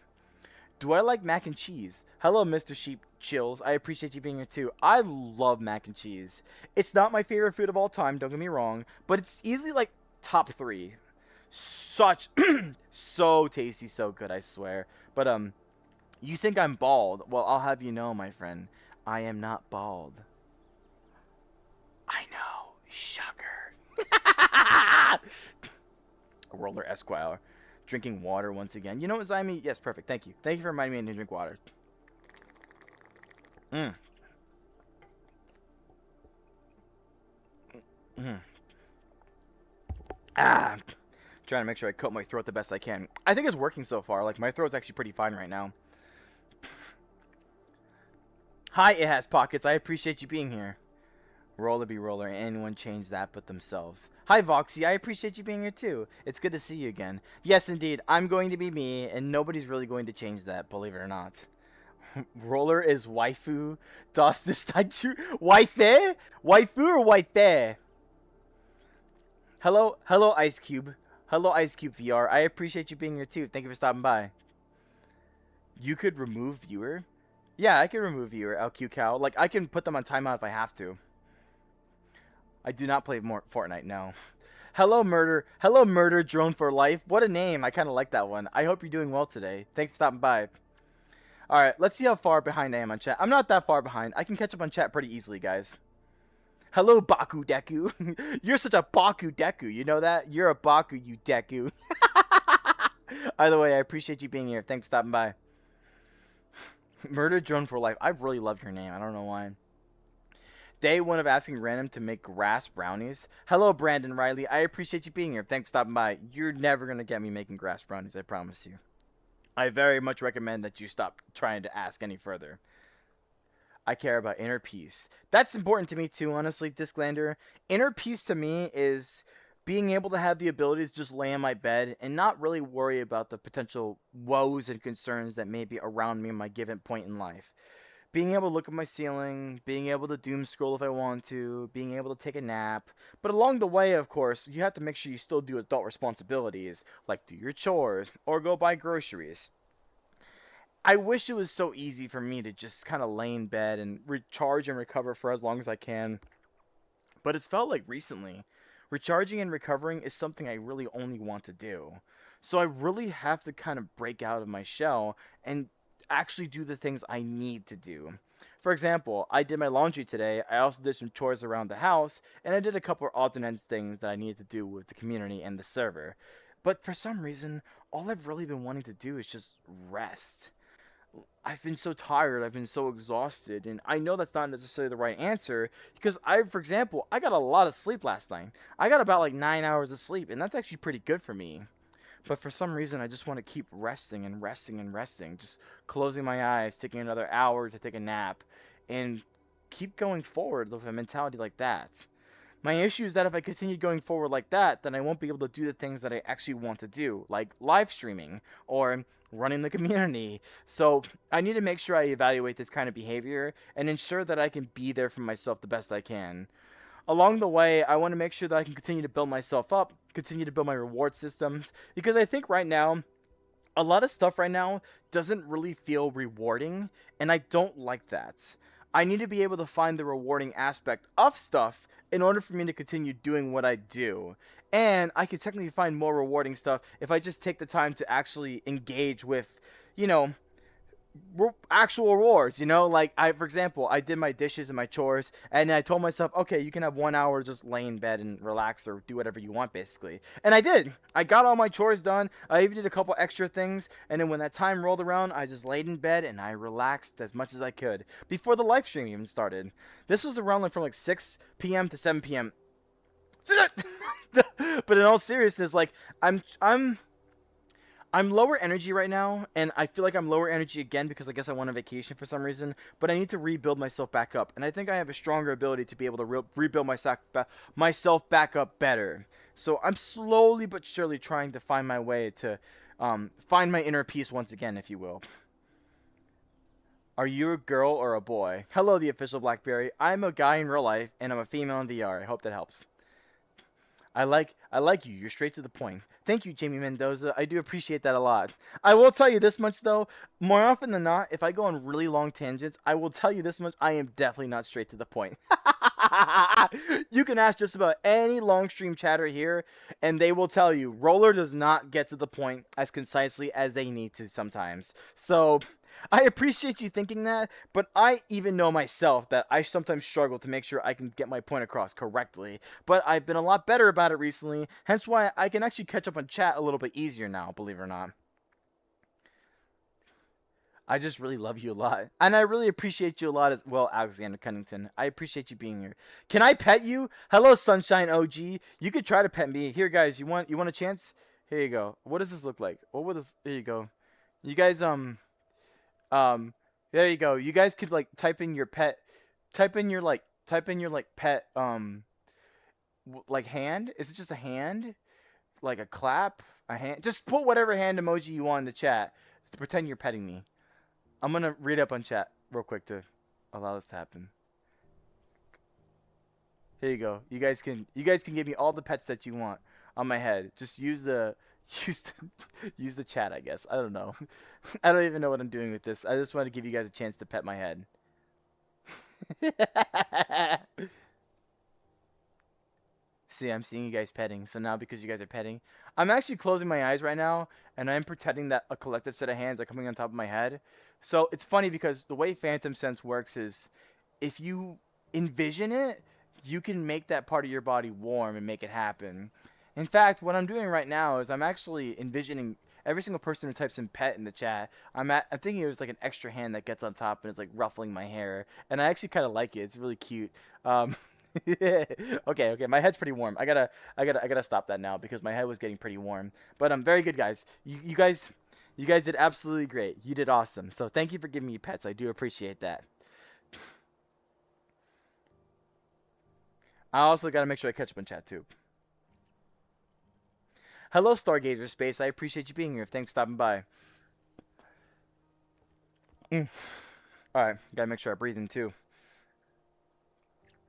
[SPEAKER 1] Do I like mac and cheese? Hello, Mr. Sheep Chills. I appreciate you being here too. I love mac and cheese. It's not my favorite food of all time, don't get me wrong, but it's easily like top 3. Such so tasty, so good, I swear. But you think I'm bald? Well, I'll have you know, my friend, I am not bald. I know, sugar. Roller Esquire, drinking water once again. You know what, Zyme? Yes, perfect. Thank you. Thank you for reminding me to drink water. Mm. Mm. Ah. Trying to make sure I coat my throat the best I can. I think it's working so far. Like, my throat's actually pretty fine right now. Hi, It Has Pockets. I appreciate you being here. Roller be roller. Anyone change that but themselves. Hi, Voxy. I appreciate you being here, too. It's good to see you again. Yes, indeed. I'm going to be me, and nobody's really going to change that, believe it or not. Roller is waifu. Das this true? Waife? Waifu or waife? Hello, Ice Cube. Hello, Ice Cube VR. I appreciate you being here too. Thank you for stopping by. You could remove viewer? Yeah, I can remove viewer, LQ Cow. Like, I can put them on timeout if I have to. I do not play more Fortnite, no. Hello, Murder. Hello, Murder Drone for Life. What a name. I kind of like that one. I hope you're doing well today. Thanks for stopping by. Alright, let's see how far behind I am on chat. I'm not that far behind. I can catch up on chat pretty easily, guys. Hello, Baku Deku. You're such a Baku Deku. You know that? You're a Baku, you Deku. Either way, I appreciate you being here. Thanks for stopping by. Murder Drone for Life. I really love your name. I don't know why. Day 1 of asking random to make grass brownies. Hello, Brandon Riley. I appreciate you being here. Thanks for stopping by. You're never going to get me making grass brownies. I promise you. I very much recommend that you stop trying to ask any further. I care about inner peace. That's important to me too, honestly, Disclander. Inner peace to me is being able to have the ability to just lay in my bed and not really worry about the potential woes and concerns that may be around me in my given point in life. Being able to look at my ceiling, being able to doom scroll if I want to, being able to take a nap. But along the way, of course, you have to make sure you still do adult responsibilities, like do your chores or go buy groceries. I wish it was so easy for me to just kind of lay in bed and recharge and recover for as long as I can. But it's felt like recently, recharging and recovering is something I really only want to do. So I really have to kind of break out of my shell and actually do the things I need to do. For example, I did my laundry today. I also did some chores around the house, and I did a couple of odds and ends things that I needed to do with the community and the server. But for some reason, all I've really been wanting to do is just rest. I've been so tired, I've been so exhausted, and I know that's not necessarily the right answer because for example, I got a lot of sleep last night. I got about like 9 hours of sleep, and that's actually pretty good for me. But for some reason, I just want to keep resting and resting and resting, just closing my eyes, taking another hour to take a nap, and keep going forward with a mentality like that. My issue is that if I continue going forward like that, then I won't be able to do the things that I actually want to do, like live streaming or running the community. So I need to make sure I evaluate this kind of behavior and ensure that I can be there for myself the best I can. Along the way, I want to make sure that I can continue to build myself up, continue to build my reward systems, because I think right now, a lot of stuff right now doesn't really feel rewarding, and I don't like that. I need to be able to find the rewarding aspect of stuff in order for me to continue doing what I do. And I can technically find more rewarding stuff if I just take the time to actually engage with, you know, actual rewards, like for example, I did my dishes and my chores, and I told myself, okay, you can have 1 hour, just lay in bed and relax or do whatever you want, basically. And I did. I got all my chores done. I even did a couple extra things, and then when that time rolled around, I just laid in bed and I relaxed as much as I could before the live stream even started. This was around like from like 6 p.m. to 7 p.m. But in all seriousness, like I'm lower energy right now, and I feel like I'm lower energy again because I guess I went on vacation for some reason, but I need to rebuild myself back up, and I think I have a stronger ability to be able to rebuild myself back up better. So I'm slowly but surely trying to find my way to find my inner peace once again, if you will. Are you a girl or a boy? Hello, the official Blackberry. I'm a guy in real life, and I'm a female in VR. I hope that helps. I like you. You're straight to the point. Thank you, Jamie Mendoza. I do appreciate that a lot. I will tell you this much though. More often than not, if I go on really long tangents, I will tell you this much. I am definitely not straight to the point. You can ask just about any long stream chatter here, and they will tell you Roller does not get to the point as concisely as they need to sometimes. So I appreciate you thinking that, but I even know myself that I sometimes struggle to make sure I can get my point across correctly. But I've been a lot better about it recently, hence why I can actually catch up on chat a little bit easier now, believe it or not. I just really love you a lot. And I really appreciate you a lot as well, Alexander Cunnington. I appreciate you being here. Can I pet you? Hello, Sunshine OG. You could try to pet me. Here, guys, you want a chance? Here you go. What does this look like? What would this... Here you go. You guys, there you go. You guys could, like, type in your pet... Type in your, like, pet, like, hand? Is it just a hand? Like a clap? A hand? Just put whatever hand emoji you want in the chat to pretend you're petting me. I'm gonna read up on chat real quick to allow this to happen. Here you go. You guys can give me all the pets that you want on my head. Just use the use the chat, I guess. I don't know. I don't even know what I'm doing with this. I just want to give you guys a chance to pet my head. See, I'm seeing you guys petting. So now because you guys are petting, I'm actually closing my eyes right now, and I'm pretending that a collective set of hands are coming on top of my head. So it's funny because the way Phantom Sense works is if you envision it, you can make that part of your body warm and make it happen. In fact, what I'm doing right now is I'm actually envisioning every single person who types in pet in the chat. I'm thinking it was like an extra hand that gets on top and it's like ruffling my hair, and I actually kind of like it. It's really cute. Okay, my head's pretty warm. I gotta stop that now because my head was getting pretty warm. But very good, guys. You guys did absolutely great. You did awesome. So thank you for giving me pets. I do appreciate that. I also gotta make sure I catch up in chat too. Hello, Stargazer Space. I appreciate you being here. Thanks for stopping by. All right, gotta make sure I breathe in too.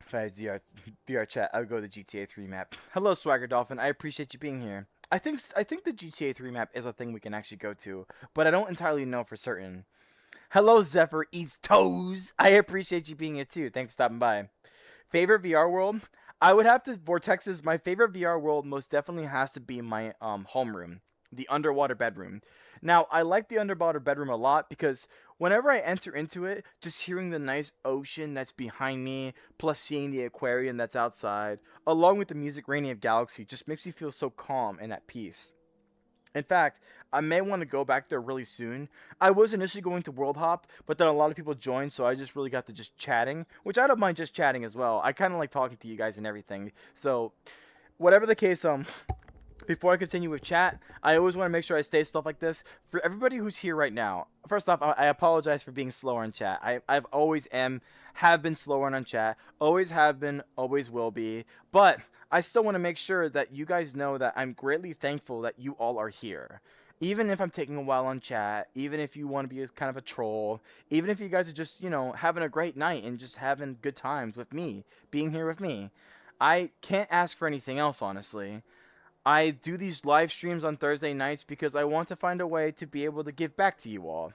[SPEAKER 1] If I had VR chat, I would go to the GTA 3 map. Hello, Swagger Dolphin. I appreciate you being here. I think the GTA 3 map is a thing we can actually go to, but I don't entirely know for certain. Hello, Zephyr Eats Toes. I appreciate you being here too. Thanks for stopping by. Favorite VR world? I would have to Vortex's. My favorite VR world most definitely has to be my homeroom. the underwater bedroom. Now, I like the underwater bedroom a lot because whenever I enter into it, just hearing the nice ocean that's behind me, plus seeing the aquarium that's outside, along with the music raining of Galaxy, just makes me feel so calm and at peace. In fact, I may want to go back there really soon. I was initially going to World Hop, but then a lot of people joined, so I just really got to just chatting, which I don't mind just chatting as well. I kind of like talking to you guys and everything. So, whatever the case, before I continue with chat, I always want to make sure I say stuff like this. For everybody who's here right now, first off, I apologize for being slower in chat. I've always have been slower on chat. Always have been, always will be. But I still want to make sure that you guys know that I'm greatly thankful that you all are here. Even if I'm taking a while on chat, even if you want to be kind of a troll, even if you guys are just, having a great night and just having good times with me, being here with me. I can't ask for anything else, honestly. I do these live streams on Thursday nights because I want to find a way to be able to give back to you all.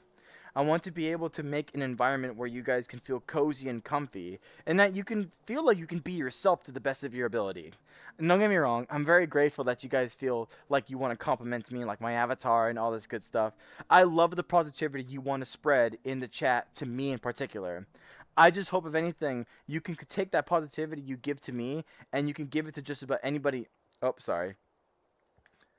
[SPEAKER 1] I want to be able to make an environment where you guys can feel cozy and comfy, and that you can feel like you can be yourself to the best of your ability. And don't get me wrong, I'm very grateful that you guys feel like you want to compliment me, like my avatar and all this good stuff. I love the positivity you want to spread in the chat to me in particular. I just hope, if anything, you can take that positivity you give to me, and you can give it to just about anybody. Oh, sorry.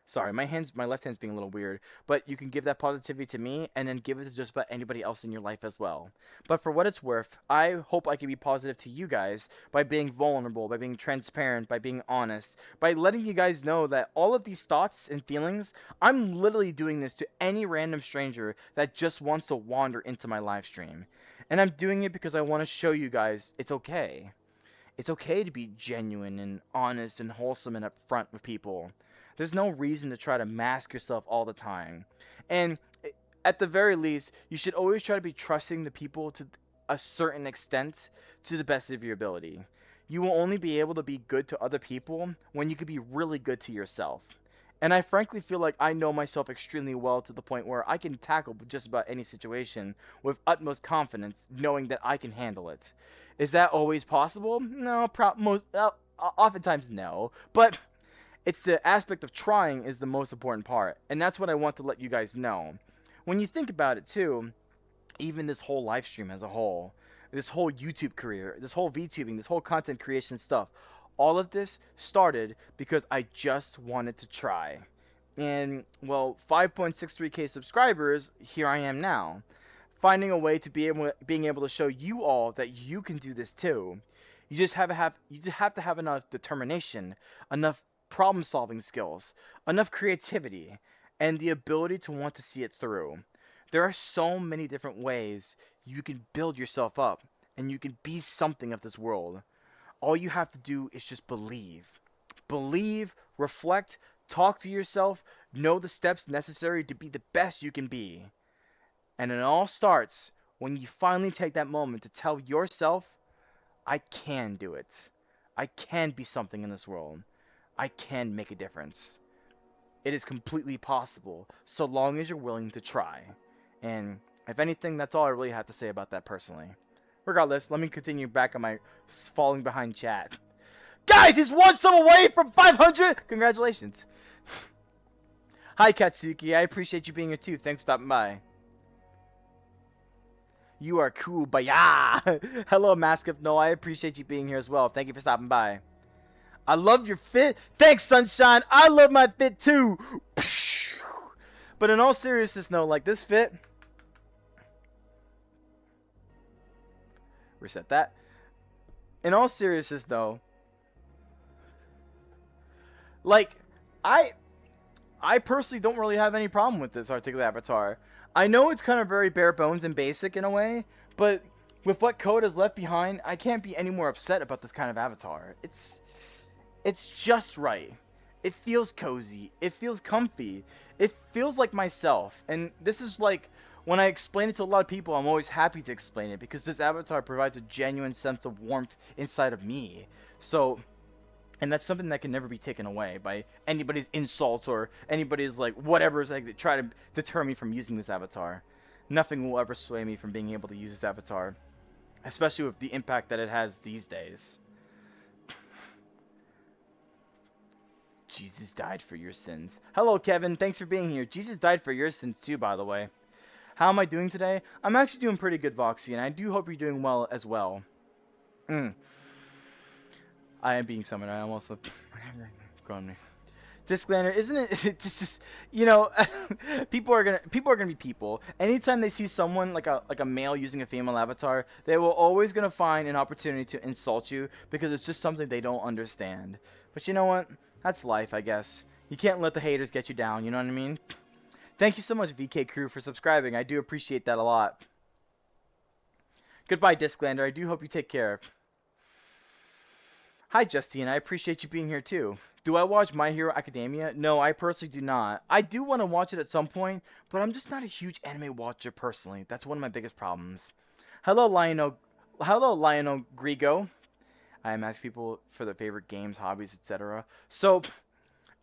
[SPEAKER 1] Sorry, my left hand's being a little weird, but you can give that positivity to me and then give it to just about anybody else in your life as well. But for what it's worth, I hope I can be positive to you guys by being vulnerable, by being transparent, by being honest, by letting you guys know that all of these thoughts and feelings, I'm literally doing this to any random stranger that just wants to wander into my live stream. And I'm doing it because I want to show you guys it's okay. It's okay to be genuine and honest and wholesome and upfront with people. There's no reason to try to mask yourself all the time. And at the very least, you should always try to be trusting the people to a certain extent to the best of your ability. You will only be able to be good to other people when you can be really good to yourself. And I frankly feel like I know myself extremely well to the point where I can tackle just about any situation with utmost confidence, knowing that I can handle it. Is that always possible? No, oftentimes no. But it's the aspect of trying is the most important part, and that's what I want to let you guys know. When you think about it too, even this whole live stream as a whole, this whole YouTube career, this whole VTubing, this whole content creation stuff, all of this started because I just wanted to try. And well, 5.63k subscribers, here I am now, finding a way to being able to show you all that you can do this too. You just have to have enough determination, enough problem solving skills, enough creativity, and the ability to want to see it through. There are so many different ways you can build yourself up and you can be something of this world. All you have to do is just believe. Believe, reflect, talk to yourself, know the steps necessary to be the best you can be. And it all starts when you finally take that moment to tell yourself, I can do it. I can be something in this world. I can make a difference. It is completely possible, so long as you're willing to try. And if anything, that's all I really have to say about that personally. Regardless, let me continue back on my falling behind chat. Guys, he's one sub away from 500! Congratulations. Hi, Katsuki. I appreciate you being here too. Thanks for stopping by. You are cool, baya! Hello, Mask of No. I appreciate you being here as well. Thank you for stopping by. I love your fit. Thanks, Sunshine. I love my fit too. But in all seriousness, no, like this fit. Reset that. In all seriousness, though, like I personally don't really have any problem with this articulate avatar. I know it's kind of very bare bones and basic in a way, but with what code is left behind, I can't be any more upset about this kind of avatar. It's just right. It feels cozy. It feels comfy. It feels like myself. And this is like, when I explain it to a lot of people, I'm always happy to explain it because this avatar provides a genuine sense of warmth inside of me. So, and that's something that can never be taken away by anybody's insults or anybody's like whatever is like try to deter me from using this avatar. Nothing will ever sway me from being able to use this avatar, especially with the impact that it has these days. Jesus died for your sins. Hello, Kevin. Thanks for being here. Jesus died for your sins too, by the way. How am I doing today? I'm actually doing pretty good, Voxy, and I do hope you're doing well as well. I am being summoned. I am also grown me. Disclaimer, isn't it? It's just people are gonna be people. Anytime they see someone like a male using a female avatar, they will always gonna find an opportunity to insult you because it's just something they don't understand. But you know what? That's life, I guess. You can't let the haters get you down. You know what I mean? Thank you so much, VK Crew, for subscribing. I do appreciate that a lot. Goodbye, Disclander. I do hope you take care. Hi, Justine. I appreciate you being here, too. Do I watch My Hero Academia? No, I personally do not. I do want to watch it at some point, but I'm just not a huge anime watcher personally. That's one of my biggest problems. Hello, Lionel Grigo. I am asking people for their favorite games, hobbies, etc. So,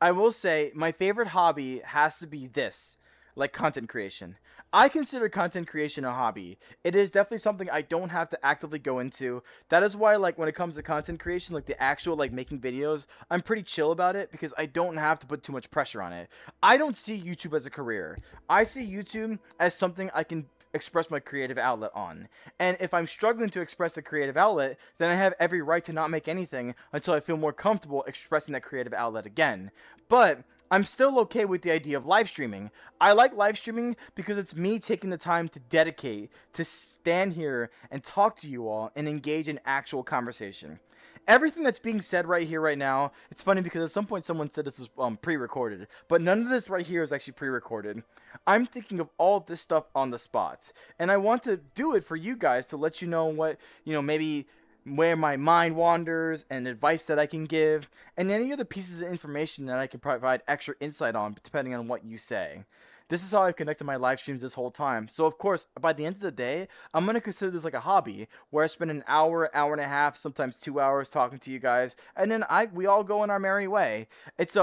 [SPEAKER 1] I will say my favorite hobby has to be this, like content creation. I consider content creation a hobby. It is definitely something I don't have to actively go into. That is why, like, when it comes to content creation, like the actual, like, making videos, I'm pretty chill about it because I don't have to put too much pressure on it. I don't see YouTube as a career. I see YouTube as something I can express my creative outlet on. And if I'm struggling to express a creative outlet, then I have every right to not make anything until I feel more comfortable expressing that creative outlet again. But I'm still okay with the idea of live streaming. I like live streaming because it's me taking the time to dedicate to stand here and talk to you all and engage in actual conversation. Everything that's being said right here, right now, it's funny because at some point someone said this was pre-recorded, but none of this right here is actually pre-recorded. I'm thinking of all this stuff on the spot, and I want to do it for you guys to let you know what, maybe where my mind wanders and advice that I can give, and any other pieces of information that I can provide extra insight on depending on what you say. This is how I've connected my live streams this whole time. So of course, by the end of the day, I'm going to consider this like a hobby where I spend an hour, hour and a half, sometimes 2 hours talking to you guys, and then we all go on our merry way. It's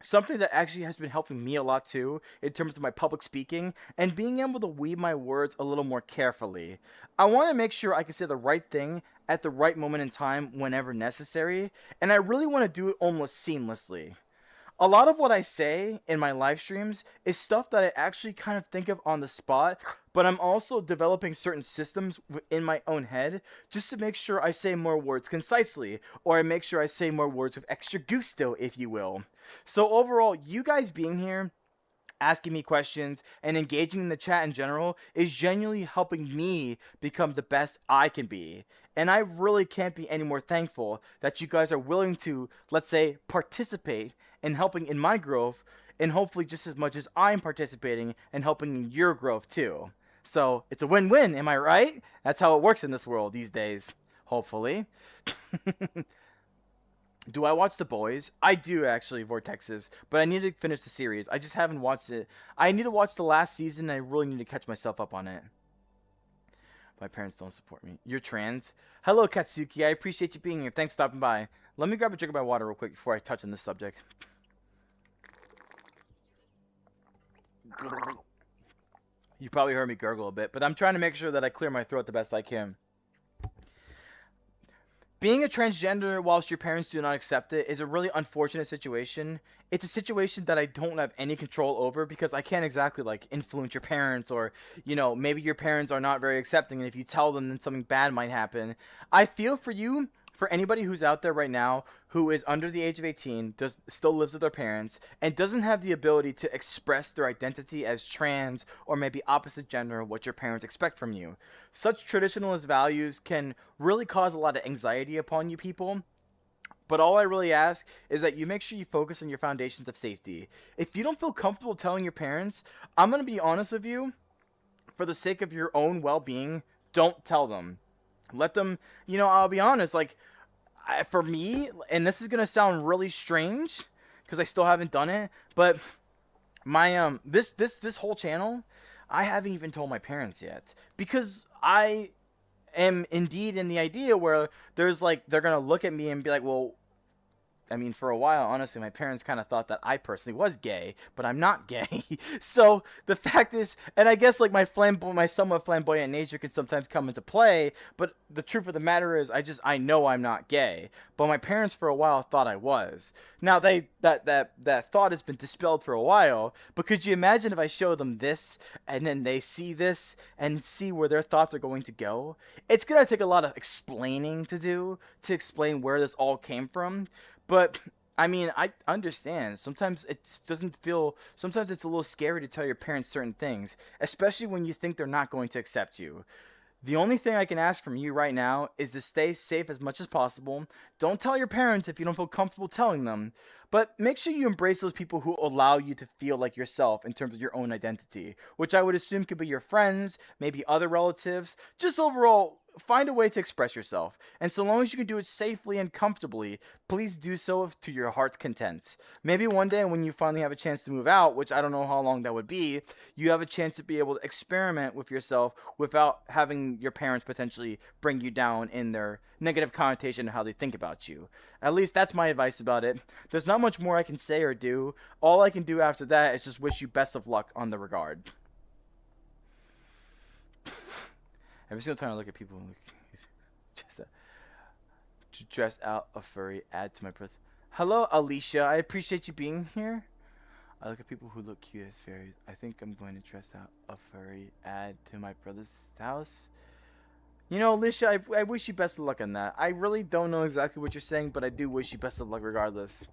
[SPEAKER 1] something that actually has been helping me a lot too in terms of my public speaking and being able to weave my words a little more carefully. I want to make sure I can say the right thing at the right moment in time whenever necessary, and I really want to do it almost seamlessly. A lot of what I say in my live streams is stuff that I actually kind of think of on the spot, but I'm also developing certain systems in my own head just to make sure I say more words concisely, or I make sure I say more words with extra gusto, if you will. So overall, you guys being here, asking me questions, and engaging in the chat in general is genuinely helping me become the best I can be. And I really can't be any more thankful that you guys are willing to, let's say, participate in helping in my growth, and hopefully just as much as I'm participating and helping in your growth too. So it's a win-win, am I right? That's how it works in this world these days, hopefully. Do I watch The Boys? I do, actually, Vortexes, but I need to finish the series. I just haven't watched it. I need to watch the last season, and I really need to catch myself up on it. My parents don't support me. You're trans? Hello, Katsuki. I appreciate you being here. Thanks for stopping by. Let me grab a drink of my water real quick before I touch on this subject. You probably heard me gurgle a bit, but I'm trying to make sure that I clear my throat the best I can. Being a transgender whilst your parents do not accept it is a really unfortunate situation. It's a situation that I don't have any control over because I can't exactly like influence your parents, or maybe your parents are not very accepting, and if you tell them, then something bad might happen. I feel for you. For anybody who's out there right now who is under the age of 18, still lives with their parents, and doesn't have the ability to express their identity as trans or maybe opposite gender, what your parents expect from you. Such traditionalist values can really cause a lot of anxiety upon you people. But all I really ask is that you make sure you focus on your foundations of safety. If you don't feel comfortable telling your parents, I'm going to be honest with you, for the sake of your own well-being, don't tell them. Let them, I'll be honest, like, for me, and this is going to sound really strange because I still haven't done it, but my, this whole channel, I haven't even told my parents yet because I am indeed in the idea where there's like, they're going to look at me and be like, well, I mean, for a while, honestly, my parents kind of thought that I personally was gay, but I'm not gay. So the fact is, and I guess like my somewhat flamboyant nature can sometimes come into play. But the truth of the matter is, I know I'm not gay. But my parents for a while thought I was. Now that thought has been dispelled for a while. But could you imagine if I show them this and then they see this and see where their thoughts are going to go? It's gonna take a lot of explaining to do to explain where this all came from. But I mean, I understand. Sometimes it doesn't feel. Sometimes it's a little scary to tell your parents certain things, especially when you think they're not going to accept you. The only thing I can ask from you right now is to stay safe as much as possible. Don't tell your parents if you don't feel comfortable telling them, but make sure you embrace those people who allow you to feel like yourself in terms of your own identity, which I would assume could be your friends, maybe other relatives. Just overall, find a way to express yourself. And so long as you can do it safely and comfortably, please do so to your heart's content. Maybe one day when you finally have a chance to move out, which I don't know how long that would be, you have a chance to be able to experiment with yourself without having your parents potentially bring you down in their negative connotation of how they think about you. At least that's my advice about it. There's not much more I can say or do. All I can do after that is just wish you best of luck on the regard. Every single time I look at people just to dress out a furry, add to my birth. Hello, Alicia. I appreciate you being here. I look at people who look cute as fairies. I think I'm going to dress out a furry, add to my brother's house. You know, Alicia, I wish you best of luck on that. I really don't know exactly what you're saying, but I do wish you best of luck regardless.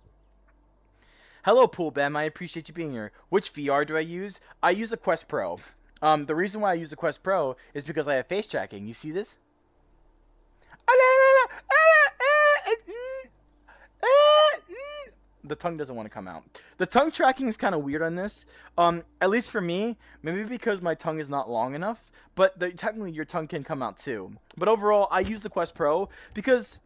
[SPEAKER 1] Hello, Pool Bam. I appreciate you being here. Which VR do I use? I use a Quest Pro. The reason why I use the Quest Pro is because I have face tracking. You see this? The tongue doesn't want to come out. The tongue tracking is kind of weird on this. At least for me, maybe because my tongue is not long enough, but technically your tongue can come out too. But overall, I use the Quest Pro because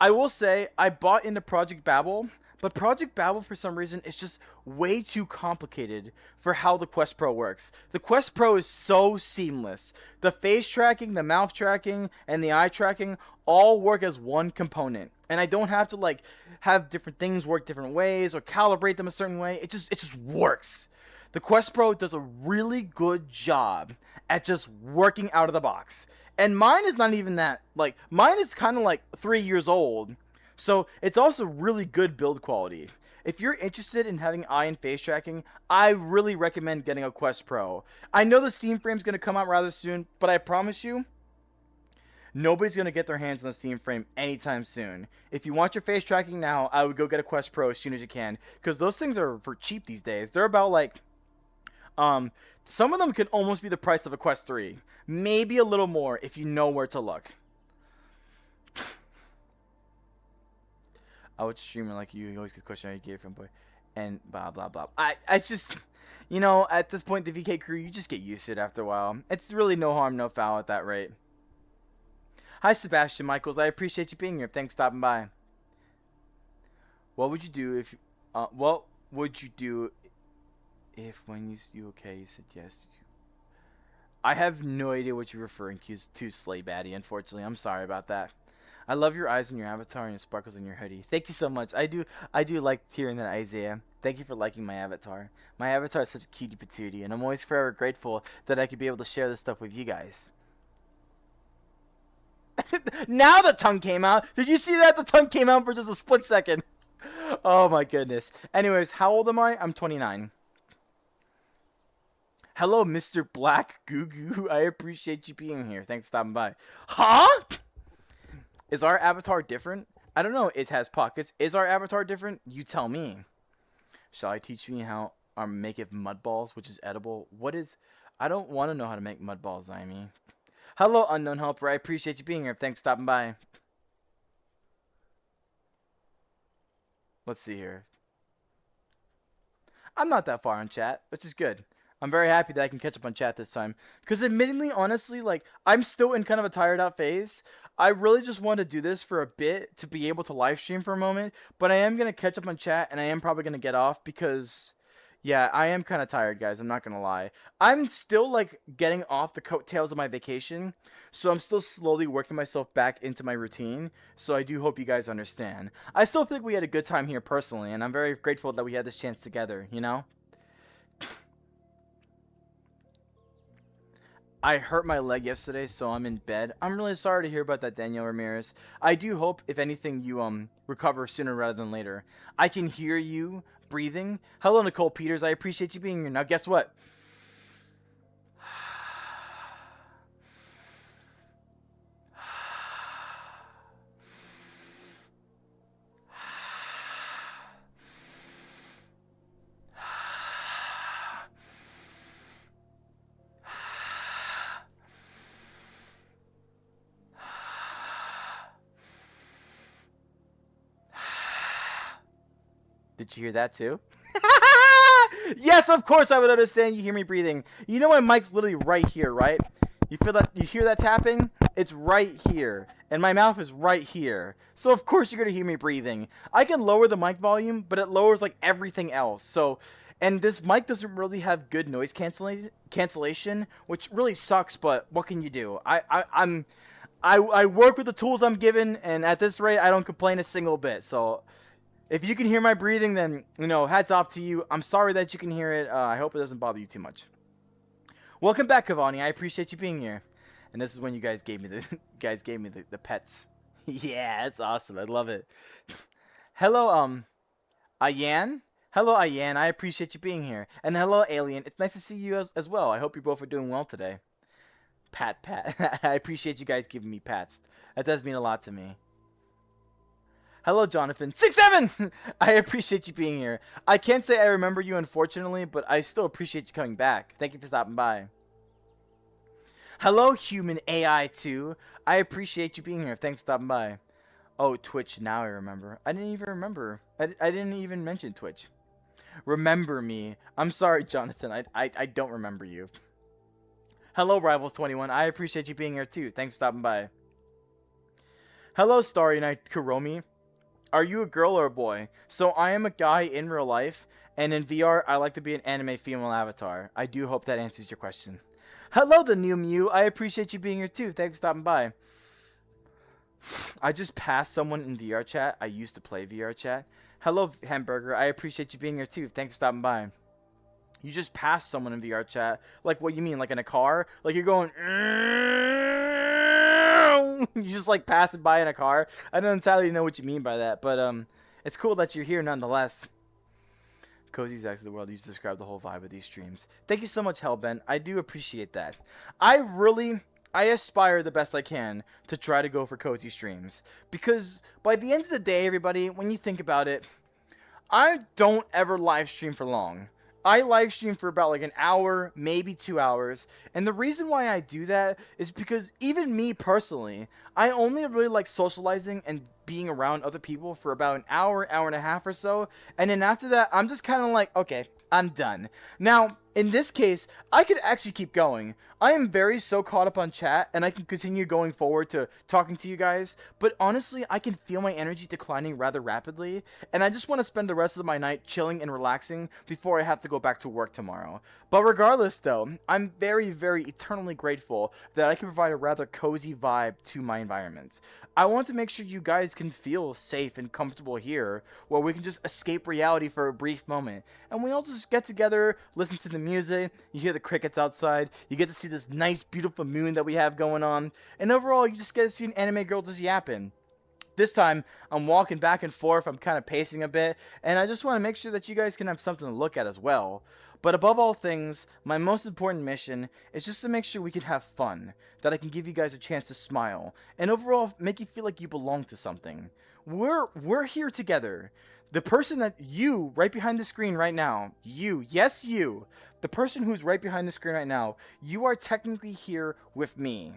[SPEAKER 1] I will say I bought into Project Babel. But Project Babel, for some reason, is just way too complicated for how the Quest Pro works. The Quest Pro is so seamless. The face tracking, the mouth tracking, and the eye tracking all work as one component. And I don't have to, like, have different things work different ways or calibrate them a certain way. It just works. The Quest Pro does a really good job at just working out of the box. And mine is not even that, like, mine is kind of like 3 years old. So it's also really good build quality. If you're interested in having eye and face tracking, I really recommend getting a Quest Pro. I know the Steam Frame's going to come out rather soon, but I promise you, nobody's going to get their hands on the Steam Frame anytime soon. If you want your face tracking now, I would go get a Quest Pro as soon as you can, because those things are for cheap these days. They're about like, some of them could almost be the price of a Quest 3. Maybe a little more if you know where to look. I would streamer like you always get the question how you get from boy, and blah blah blah. I just, you know, at this point the VK crew, you just get used to it after a while. It's really no harm, no foul at that rate. Hi Sebastian Michaels, I appreciate you being here. Thanks for stopping by. What would you do if, what would you do if when you okay you said yes? I have no idea what you're referring to, Slay Baddie. Unfortunately, I'm sorry about that. I love your eyes and your avatar and your sparkles in your hoodie. Thank you so much. I do like hearing that, Isaiah. Thank you for liking my avatar. My avatar is such a cutie patootie, and I'm always forever grateful that I could be able to share this stuff with you guys. Now the tongue came out. Did you see that? The tongue came out for just a split second. Oh my goodness. Anyways, how old am I? I'm 29. Hello, Mr. Black Goo Goo. I appreciate you being here. Thanks for stopping by. Huh? Is our avatar different? I don't know. It has pockets. Is our avatar different? You tell me. Shall I teach you how to make it mud balls, which is edible? What is... I don't want to know how to make mud balls, Zaimi. Hello, Unknown Helper. I appreciate you being here. Thanks for stopping by. Let's see here. I'm not that far on chat, which is good. I'm very happy that I can catch up on chat this time. Because admittedly, honestly, like, I'm still in kind of a tired out phase. I really just want to do this for a bit to be able to live stream for a moment. But I am going to catch up on chat, and I am probably going to get off because, Yeah, I am kind of tired, guys. I'm not gonna lie. I'm still like getting off the coattails of my vacation, so I'm still slowly working myself back into my routine. So I do hope you guys understand. I still think we had a good time here personally, and I'm very grateful that we had this chance together. I hurt my leg yesterday, so I'm in bed. I'm really sorry to hear about that, Danielle Ramirez. I do hope, if anything, you recover sooner rather than later. I can hear you breathing. Hello, Nicole Peters. I appreciate you being here. Now, guess what? Did you hear that too? Yes, of course I would understand you hear me breathing. You know my mic's literally right here, right? You feel that? You hear that tapping? It's right here. And my mouth is right here. So of course you're going to hear me breathing. I can lower the mic volume, but it lowers like everything else. So, and this mic doesn't really have good noise cancellation, which really sucks, but what can you do? I work with the tools I'm given, and at this rate I don't complain a single bit. So if you can hear my breathing, then, hats off to you. I'm sorry that you can hear it. I hope it doesn't bother you too much. Welcome back, Cavani. I appreciate you being here. And this is when you guys gave me the pets. Yeah, that's awesome. I love it. Hello, Ayan. Hello, Ayan. I appreciate you being here. And hello, Alien. It's nice to see you as well. I hope you both are doing well today. Pat. I appreciate you guys giving me pats. That does mean a lot to me. Hello, Jonathan. 6'7". I appreciate you being here. I can't say I remember you, unfortunately, but I still appreciate you coming back. Thank you for stopping by. Hello, human AI 2. I appreciate you being here. Thanks for stopping by. Oh, Twitch. Now I remember. I didn't even remember. I didn't even mention Twitch. Remember me. I'm sorry, Jonathan. I don't remember you. Hello, Rivals21. I appreciate you being here, too. Thanks for stopping by. Hello, Starry Night Kuromi. Are you a girl or a boy? So I am a guy in real life, and in VR, I like to be an anime female avatar. I do hope that answers your question. Hello, the new Mew. I appreciate you being here too. Thanks for stopping by. I just passed someone in VR chat. I used to play VR chat. Hello, Hamburger. I appreciate you being here too. Thanks for stopping by. You just passed someone in VR chat. Like, what you mean? Like in a car? Like you're going... You just like passing by in a car. I don't entirely know what you mean by that, but it's cool that you're here nonetheless. Cozy Zacks of the world used to describe the whole vibe of these streams. Thank you so much, Hellbent. I do appreciate that. I aspire the best I can to try to go for cozy streams, because by the end of the day, everybody, when you think about it, I don't ever live stream for long. I live stream for about like an hour, maybe 2 hours. And the reason why I do that is because even me personally, I only really like socializing and being around other people for about an hour, hour and a half or so. And then after that, I'm just kind of like, okay, I'm done. Now, in this case, I could actually keep going. I am very so caught up on chat, and I can continue going forward to talking to you guys. But honestly, I can feel my energy declining rather rapidly, and I just want to spend the rest of my night chilling and relaxing before I have to go back to work tomorrow. But regardless, though, I'm very, very eternally grateful that I can provide a rather cozy vibe to my environment. I want to make sure you guys can feel safe and comfortable here, where we can just escape reality for a brief moment. And we also just get together, listen to the music, you hear the crickets outside, you get to see this nice, beautiful moon that we have going on, and overall, you just get to see an anime girl just yapping. This time, I'm walking back and forth, I'm kind of pacing a bit, and I just want to make sure that you guys can have something to look at as well. But above all things, my most important mission is just to make sure we can have fun, that I can give you guys a chance to smile, and overall make you feel like you belong to something. We're here together. The person that you, right behind the screen right now, you, yes you, the person who's right behind the screen right now, you are technically here with me.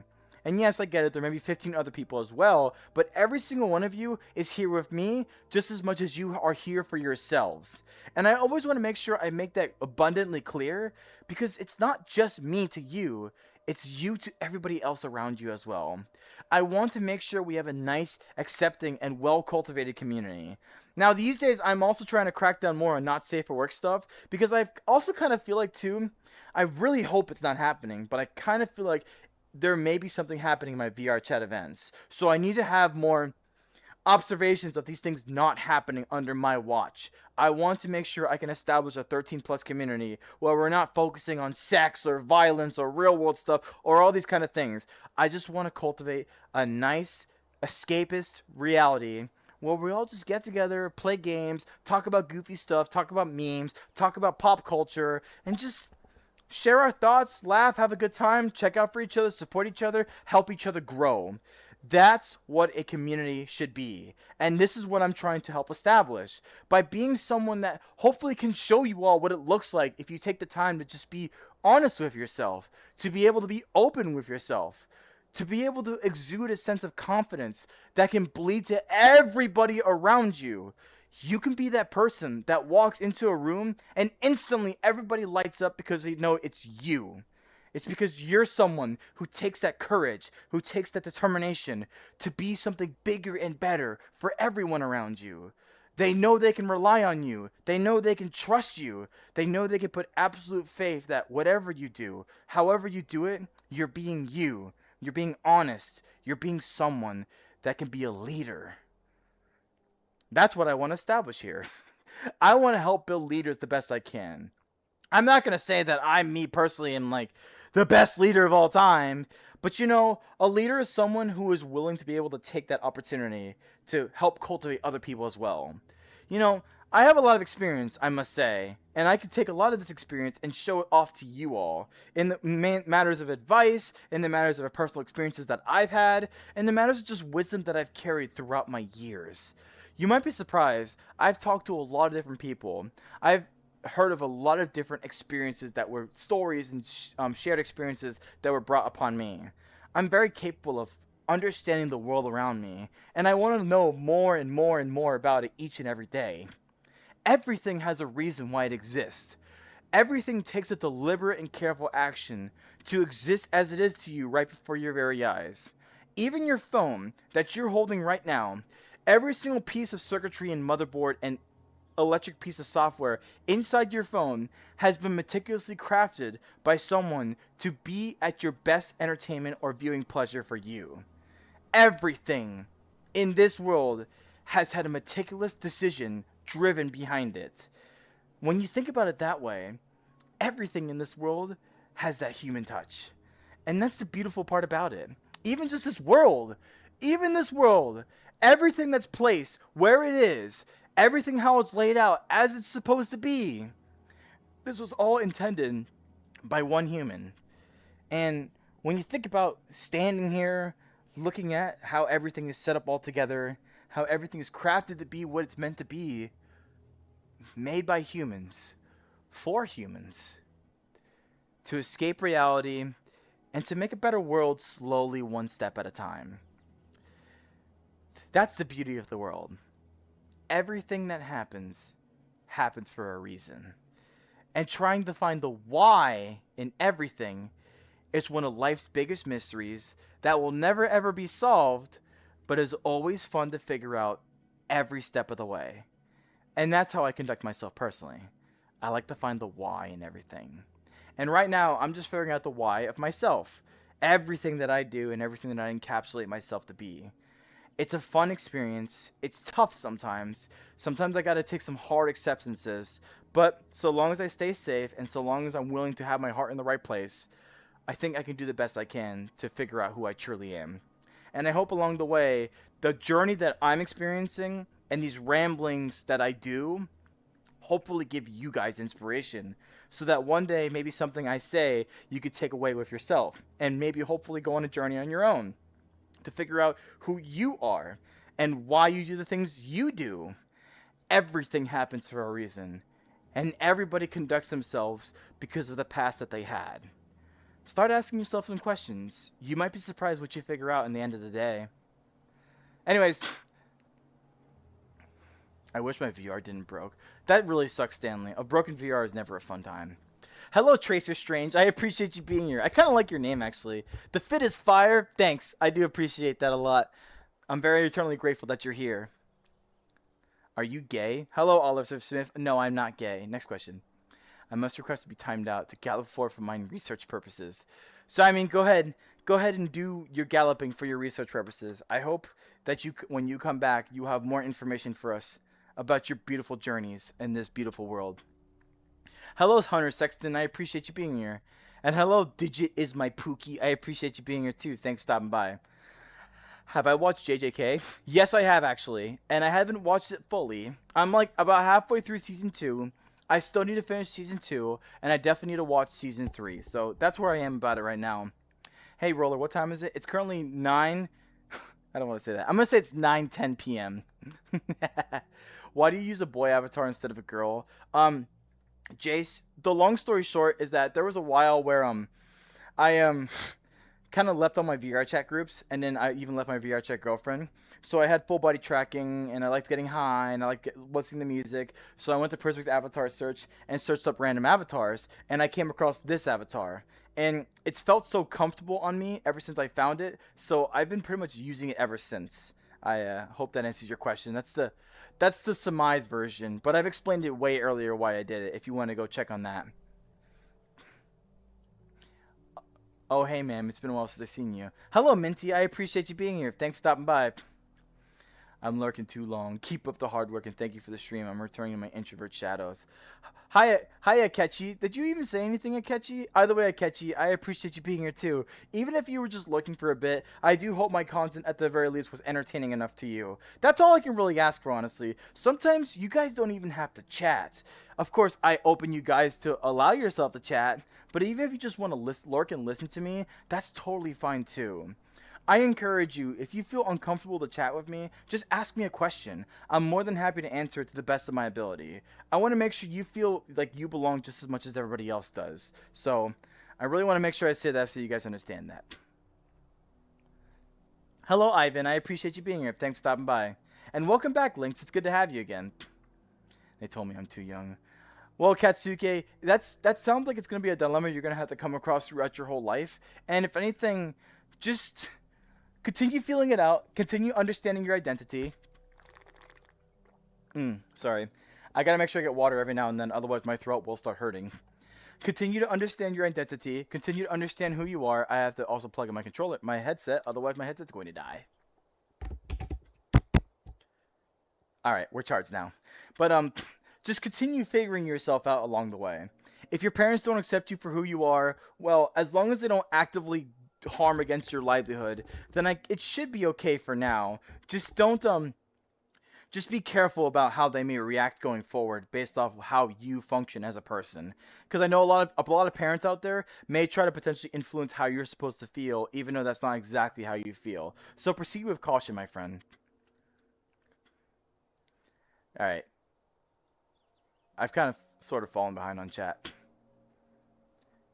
[SPEAKER 1] And yes, I get it, there may be 15 other people as well, but every single one of you is here with me just as much as you are here for yourselves. And I always want to make sure I make that abundantly clear, because it's not just me to you, it's you to everybody else around you as well. I want to make sure we have a nice, accepting, and well-cultivated community. Now these days I'm also trying to crack down more on not safe for work stuff because I also kind of feel like too, I really hope it's not happening, but I kind of feel like there may be something happening in my VR chat events. So I need to have more observations of these things not happening under my watch. I want to make sure I can establish a 13 plus community where we're not focusing on sex or violence or real world stuff or all these kind of things. I just want to cultivate a nice escapist reality where we all just get together, play games, talk about goofy stuff, talk about memes, talk about pop culture, and just share our thoughts, laugh, have a good time, check out for each other, support each other, help each other grow. That's what a community should be. And this is what I'm trying to help establish by being someone that hopefully can show you all what it looks like if you take the time to just be honest with yourself, to be able to be open with yourself, to be able to exude a sense of confidence that can bleed to everybody around you. You can be that person that walks into a room and instantly everybody lights up because they know it's you. It's because you're someone who takes that courage, who takes that determination to be something bigger and better for everyone around you. They know they can rely on you. They know they can trust you. They know they can put absolute faith that whatever you do, however you do it, you're being you. You're being honest. You're being someone that can be a leader. That's what I want to establish here. I want to help build leaders the best I can. I'm not going to say that me personally am like the best leader of all time, but you know, a leader is someone who is willing to be able to take that opportunity to help cultivate other people as well. You know, I have a lot of experience, I must say, and I could take a lot of this experience and show it off to you all in the matters of advice, in the matters of personal experiences that I've had, and the matters of just wisdom that I've carried throughout my years. You might be surprised, I've talked to a lot of different people. I've heard of a lot of different experiences that were stories and shared experiences that were brought upon me. I'm very capable of understanding the world around me, and I want to know more and more and more about it each and every day. Everything has a reason why it exists. Everything takes a deliberate and careful action to exist as it is to you right before your very eyes. Even your phone that you're holding right now, every single piece of circuitry and motherboard and electric piece of software inside your phone has been meticulously crafted by someone to be at your best entertainment or viewing pleasure for you. Everything in this world has had a meticulous decision driven behind it. When you think about it that way, everything in this world has that human touch. And that's the beautiful part about it. Even just even this world, everything that's placed where it is, everything how it's laid out as it's supposed to be, this was all intended by one human. And when you think about standing here, looking at how everything is set up all together, how everything is crafted to be what it's meant to be, made by humans, for humans, to escape reality and to make a better world slowly, one step at a time. That's the beauty of the world. Everything that happens for a reason. And trying to find the why in everything is one of life's biggest mysteries that will never ever be solved, but is always fun to figure out every step of the way. And that's how I conduct myself personally. I like to find the why in everything. And right now, I'm just figuring out the why of myself. Everything that I do and everything that I encapsulate myself to be. It's a fun experience. It's tough sometimes. Sometimes I gotta take some hard acceptances. But so long as I stay safe and so long as I'm willing to have my heart in the right place, I think I can do the best I can to figure out who I truly am. And I hope along the way, the journey that I'm experiencing and these ramblings that I do hopefully give you guys inspiration so that one day maybe something I say you could take away with yourself and maybe hopefully go on a journey on your own to figure out who you are and why you do the things you do. Everything happens for a reason, and everybody conducts themselves because of the past that they had. Start asking yourself some questions. You might be surprised what you figure out in the end of the day. Anyways, I wish my VR didn't broke. That really sucks, Stanley. A broken VR is never a fun time. Hello, Tracer Strange. I appreciate you being here. I kind of like your name, actually. The fit is fire. Thanks. I do appreciate that a lot. I'm very eternally grateful that you're here. Are you gay? Hello, Oliver Smith. No, I'm not gay. Next question. I must request to be timed out to gallop forward for my research purposes. So I mean, go ahead and do your galloping for your research purposes. I hope that when you come back, you have more information for us about your beautiful journeys in this beautiful world. Hello, Hunter Sexton. I appreciate you being here. And hello, Digit is my Pookie. I appreciate you being here too. Thanks for stopping by. Have I watched JJK? Yes, I have actually, and I haven't watched it fully. I'm like about halfway through season 2. I still need to finish season 2, and I definitely need to watch season 3. So that's where I am about it right now. Hey, Roller, what time is it? It's currently 9. I don't want to say that. I'm going to say it's 9:10 p.m. Why do you use a boy avatar instead of a girl? Jace, the long story short is that there was a while where I kind of left all my VR chat groups, and then I even left my VR chat girlfriend. So I had full body tracking, and I liked getting high, and I liked listening to music. So I went to Perfect Avatar Search and searched up random avatars, and I came across this avatar. And it's felt so comfortable on me ever since I found it, so I've been pretty much using it ever since. I hope that answers your question. That's the surmise version, but I've explained it way earlier why I did it, if you want to go check on that. Oh, hey, ma'am. It's been a while since I've seen you. Hello, Minty. I appreciate you being here. Thanks for stopping by. I'm lurking too long. Keep up the hard work, and thank you for the stream. I'm returning to my introvert shadows. Hi, Akechi. Did you even say anything, Akechi? Either way, Akechi, I appreciate you being here, too. Even if you were just looking for a bit, I do hope my content, at the very least, was entertaining enough to you. That's all I can really ask for, honestly. Sometimes, you guys don't even have to chat. Of course, I open you guys to allow yourself to chat, but even if you just want to lurk and listen to me, that's totally fine, too. I encourage you, if you feel uncomfortable to chat with me, just ask me a question. I'm more than happy to answer it to the best of my ability. I want to make sure you feel like you belong just as much as everybody else does. So, I really want to make sure I say that so you guys understand that. Hello, Ivan. I appreciate you being here. Thanks for stopping by. And welcome back, Lynx. It's good to have you again. They told me I'm too young. Well, Katsuke, that sounds like it's going to be a dilemma you're going to have to come across throughout your whole life. And if anything, just continue feeling it out. Continue understanding your identity. Sorry. I gotta make sure I get water every now and then, otherwise my throat will start hurting. Continue to understand your identity. Continue to understand who you are. I have to also plug in my headset, otherwise my headset's going to die. Alright, we're charged now. But, just continue figuring yourself out along the way. If your parents don't accept you for who you are, well, as long as they don't actively harm against your livelihood, then it should be okay for now. Just don't just be careful about how they may react going forward based off of how you function as a person, because I know a lot of parents out there may try to potentially influence how you're supposed to feel, even though that's not exactly how you feel. So proceed with caution, my friend. All right, I've kind of sort of fallen behind on chat.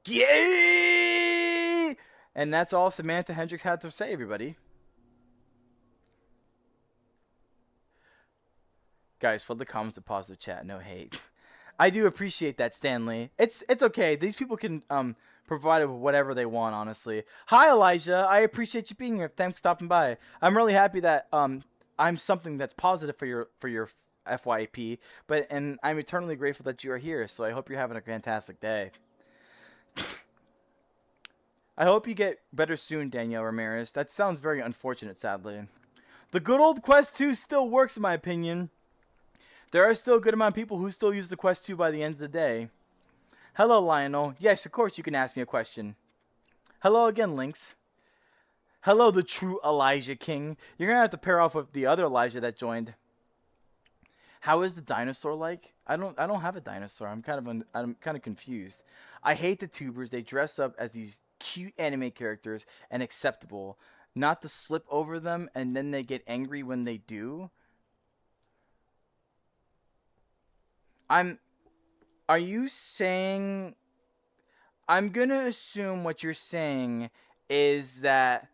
[SPEAKER 1] Yay! And that's all Samantha Hendricks had to say, everybody. Guys, fill the comments with positive chat, no hate. I do appreciate that, Stanley. It's okay. These people can provide whatever they want, honestly. Hi, Elijah. I appreciate you being here. Thanks for stopping by. I'm really happy that I'm something that's positive for your FYP, and I'm eternally grateful that you are here. So I hope you're having a fantastic day. I hope you get better soon, Danielle Ramirez. That sounds very unfortunate, sadly. The good old Quest 2 still works, in my opinion. There are still a good amount of people who still use the Quest 2 by the end of the day. Hello, Lionel. Yes, of course you can ask me a question. Hello again, Lynx. Hello, the true Elijah King. You're going to have to pair off with the other Elijah that joined. How is the dinosaur like? I don't have a dinosaur. I'm kind of confused. I hate the tubers. They dress up as these cute anime characters and acceptable, not to slip over them and then they get angry when they do. Are you saying, I'm gonna assume what you're saying is that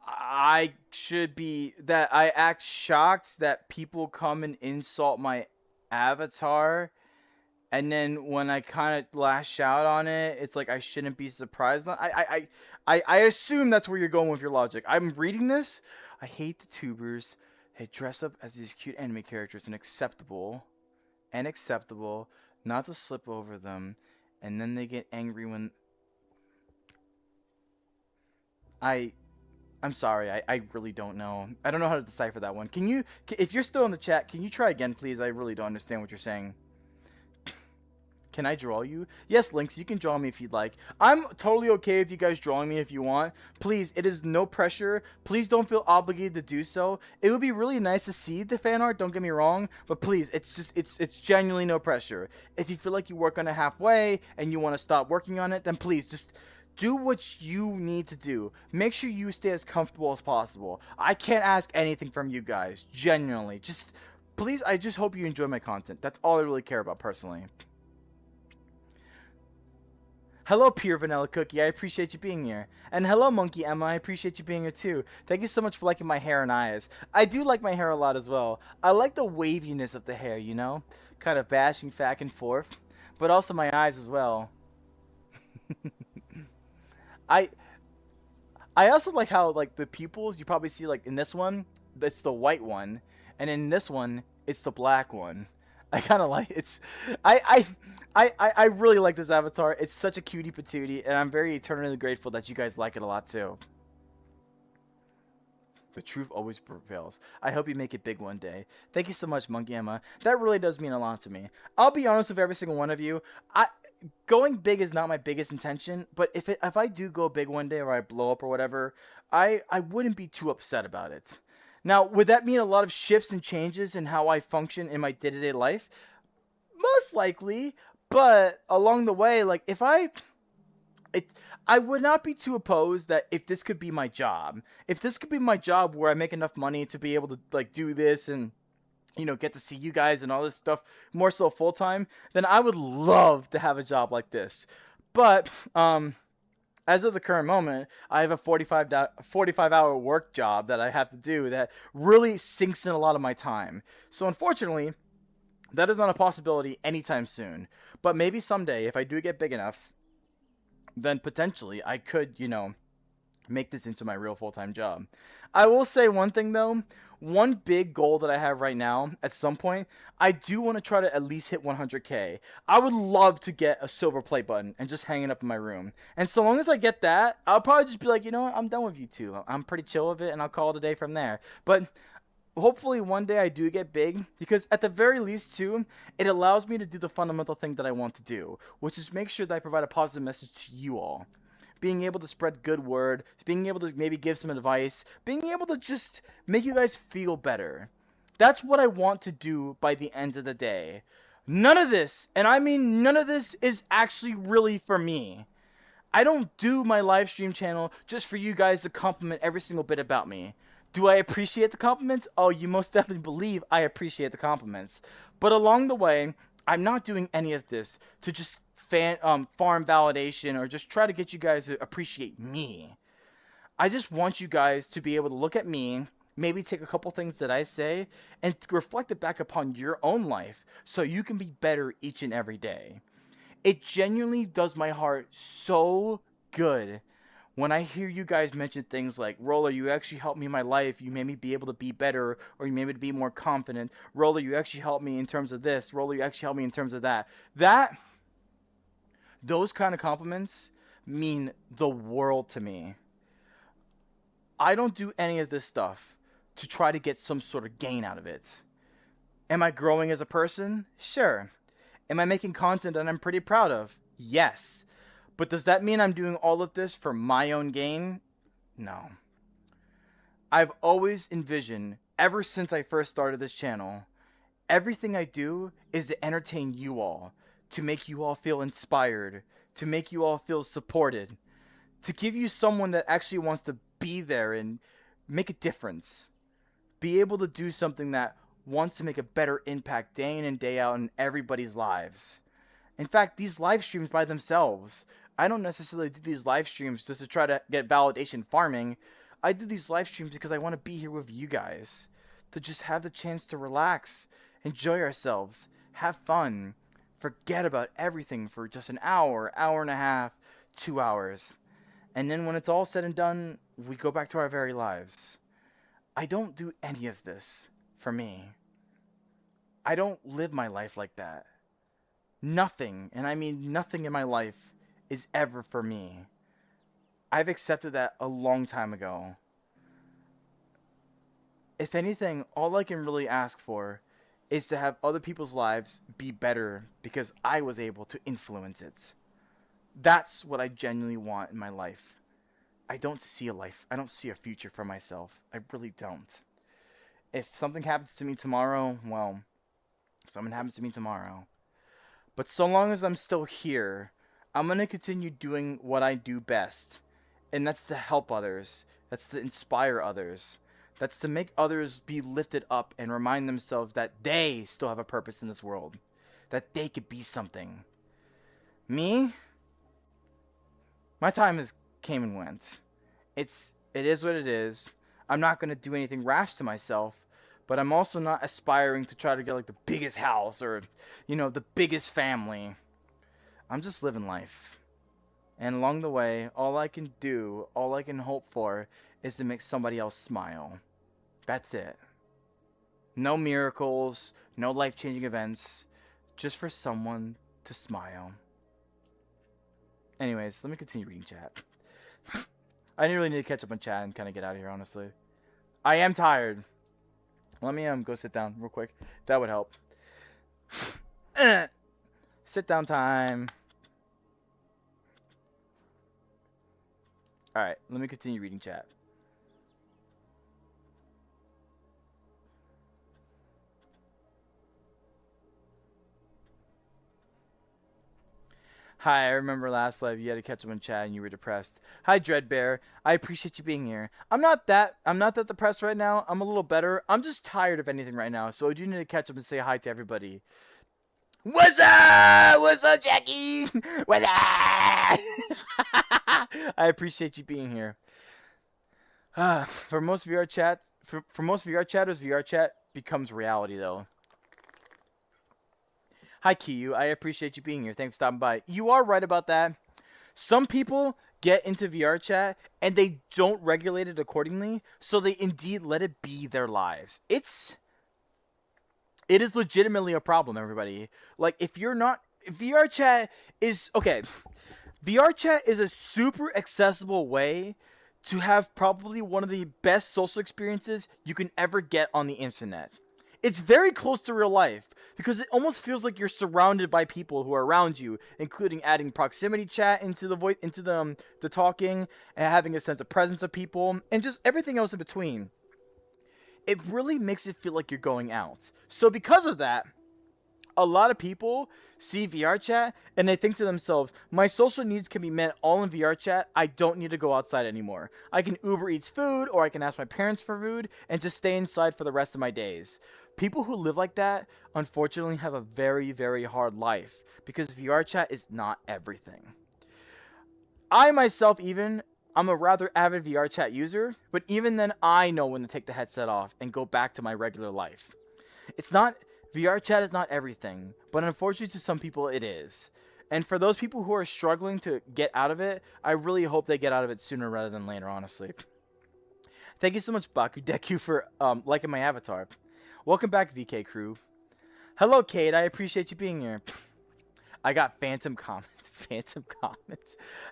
[SPEAKER 1] I act shocked that people come and insult my avatar, and then when I kind of lash out on it, it's like I shouldn't be surprised. I assume that's where you're going with your logic. I'm reading this. I hate the tubers. They dress up as these cute anime characters and acceptable not to slip over them, and then they get angry when I I'm sorry, I really don't know. I don't know how to decipher that one. If you're still in the chat, can you try again, please? I really don't understand what you're saying. Can I draw you? Yes, Lynx, you can draw me if you'd like. I'm totally okay if you guys drawing me if you want. Please, it is no pressure. Please don't feel obligated to do so. It would be really nice to see the fan art, don't get me wrong, but please, it's genuinely no pressure. If you feel like you work on it halfway and you want to stop working on it, then please just do what you need to do. Make sure you stay as comfortable as possible. I can't ask anything from you guys, genuinely. Just please, I just hope you enjoy my content. That's all I really care about personally. Hello, Pure Vanilla Cookie. I appreciate you being here. And hello, Monkey Emma. I appreciate you being here too. Thank you so much for liking my hair and eyes. I do like my hair a lot as well. I like the waviness of the hair, you know? Kind of bashing back and forth. But also my eyes as well. I I also like how like the pupils you probably see like in this one, it's the white one, and in this one, it's the black one. I kind of like it's I I really like this avatar. It's such a cutie patootie, and I'm very eternally grateful that you guys like it a lot too. The truth always prevails. I hope you make it big one day. Thank you so much, Monkey Emma. That really does mean a lot to me. I'll be honest with every single one of you. I Going big is not my biggest intention, but if I do go big one day or I blow up or whatever, I wouldn't be too upset about it. Now, would that mean a lot of shifts and changes in how I function in my day-to-day life? Most likely, but along the way, like if it I would not be too opposed that if this could be my job. If this could be my job where I make enough money to be able to like do this and get to see you guys and all this stuff more so full time, then I would love to have a job like this. But as of the current moment, I have a 45-hour work job that I have to do that really sinks in a lot of my time. So unfortunately, that is not a possibility anytime soon. But maybe someday, if I do get big enough, then potentially I could, make this into my real full-time job. I will say one thing though, one big goal that I have right now at some point, I do want to try to at least hit 100k. I would love to get a silver play button and just hang it up in my room. And so long as I get that, I'll probably just be like, you know what, I'm done with you two. I'm pretty chill with it and I'll call it a day from there. But hopefully one day I do get big, because at the very least too, it allows me to do the fundamental thing that I want to do, which is make sure that I provide a positive message to you all. Being able to spread good word, being able to maybe give some advice, being able to just make you guys feel better. That's what I want to do by the end of the day. None of this, and I mean none of this, is actually really for me. I don't do my live stream channel just for you guys to compliment every single bit about me. Do I appreciate the compliments? Oh, you most definitely believe I appreciate the compliments. But along the way, I'm not doing any of this to just farm validation or just try to get you guys to appreciate me. I just want you guys to be able to look at me, maybe take a couple things that I say, and reflect it back upon your own life so you can be better each and every day. It genuinely does my heart so good when I hear you guys mention things like, Roller, you actually helped me in my life. You made me be able to be better, or you made me to be more confident. Roller, you actually helped me in terms of this. Roller, you actually helped me in terms of that. Those kind of compliments mean the world to me. I don't do any of this stuff to try to get some sort of gain out of it. Am I growing as a person? Sure. Am I making content that I'm pretty proud of? Yes. But does that mean I'm doing all of this for my own gain? No. I've always envisioned, ever since I first started this channel, everything I do is to entertain you all, to make you all feel inspired, to make you all feel supported, to give you someone that actually wants to be there and make a difference. Be able to do something that wants to make a better impact day in and day out in everybody's lives. In fact, these live streams by themselves, I don't necessarily do these live streams just to try to get validation farming. I do these live streams because I want to be here with you guys, to just have the chance to relax, enjoy ourselves, have fun, forget about everything for just an hour, hour and a half, 2 hours. And then when it's all said and done, we go back to our very lives. I don't do any of this for me. I don't live my life like that. Nothing, and I mean nothing in my life, is ever for me. I've accepted that a long time ago. If anything, all I can really ask for is to have other people's lives be better because I was able to influence it. That's what I genuinely want in my life. I don't see a life. I don't see a future for myself. I really don't. If something happens to me tomorrow, well, something happens to me tomorrow. But so long as I'm still here, I'm going to continue doing what I do best. And that's to help others. That's to inspire others. That's to make others be lifted up and remind themselves that they still have a purpose in this world. That they could be something. Me? My time has came and went. It is what it is. I'm not going to do anything rash to myself, but I'm also not aspiring to try to get like the biggest house or, the biggest family. I'm just living life. And along the way, all I can do, all I can hope for is to make somebody else smile. That's it. No miracles, no life-changing events, just for someone to smile. Anyways, let me continue reading chat. I really need to catch up on chat and kind of get out of here, honestly. I am tired. Let me go sit down real quick. That would help. Sit down time. Alright, let me continue reading chat. Hi, I remember last live you had to catch up on chat and you were depressed. Hi, Dreadbear. I appreciate you being here. I'm not that depressed right now. I'm a little better. I'm just tired of anything right now, so I do need to catch up and say hi to everybody. What's up? What's up, Jackie? What's up? I appreciate you being here. For most VR chatters, VR chat becomes reality, though. Hi, Kiyu. I appreciate you being here. Thanks for stopping by. You are right about that. Some people get into VR chat and they don't regulate it accordingly, so they indeed let it be their lives. It is legitimately a problem, everybody. Like, if VR chat is a super accessible way to have probably one of the best social experiences you can ever get on the internet. It's very close to real life because it almost feels like you're surrounded by people who are around you, including adding proximity chat into the talking and having a sense of presence of people and just everything else in between. It really makes it feel like you're going out. So because of that, a lot of people see VR chat and they think to themselves, my social needs can be met all in VR chat. I don't need to go outside anymore. I can Uber Eats food or I can ask my parents for food and just stay inside for the rest of my days. People who live like that, unfortunately, have a very, very hard life because VR chat is not everything. I myself I'm a rather avid VR chat user, but even then I know when to take the headset off and go back to my regular life. VR chat is not everything, but unfortunately to some people it is. And for those people who are struggling to get out of it, I really hope they get out of it sooner rather than later, honestly. Thank you so much, Bakudeku, for liking my avatar. Welcome back, VK crew. Hello, Kate. I appreciate you being here. I got phantom comments.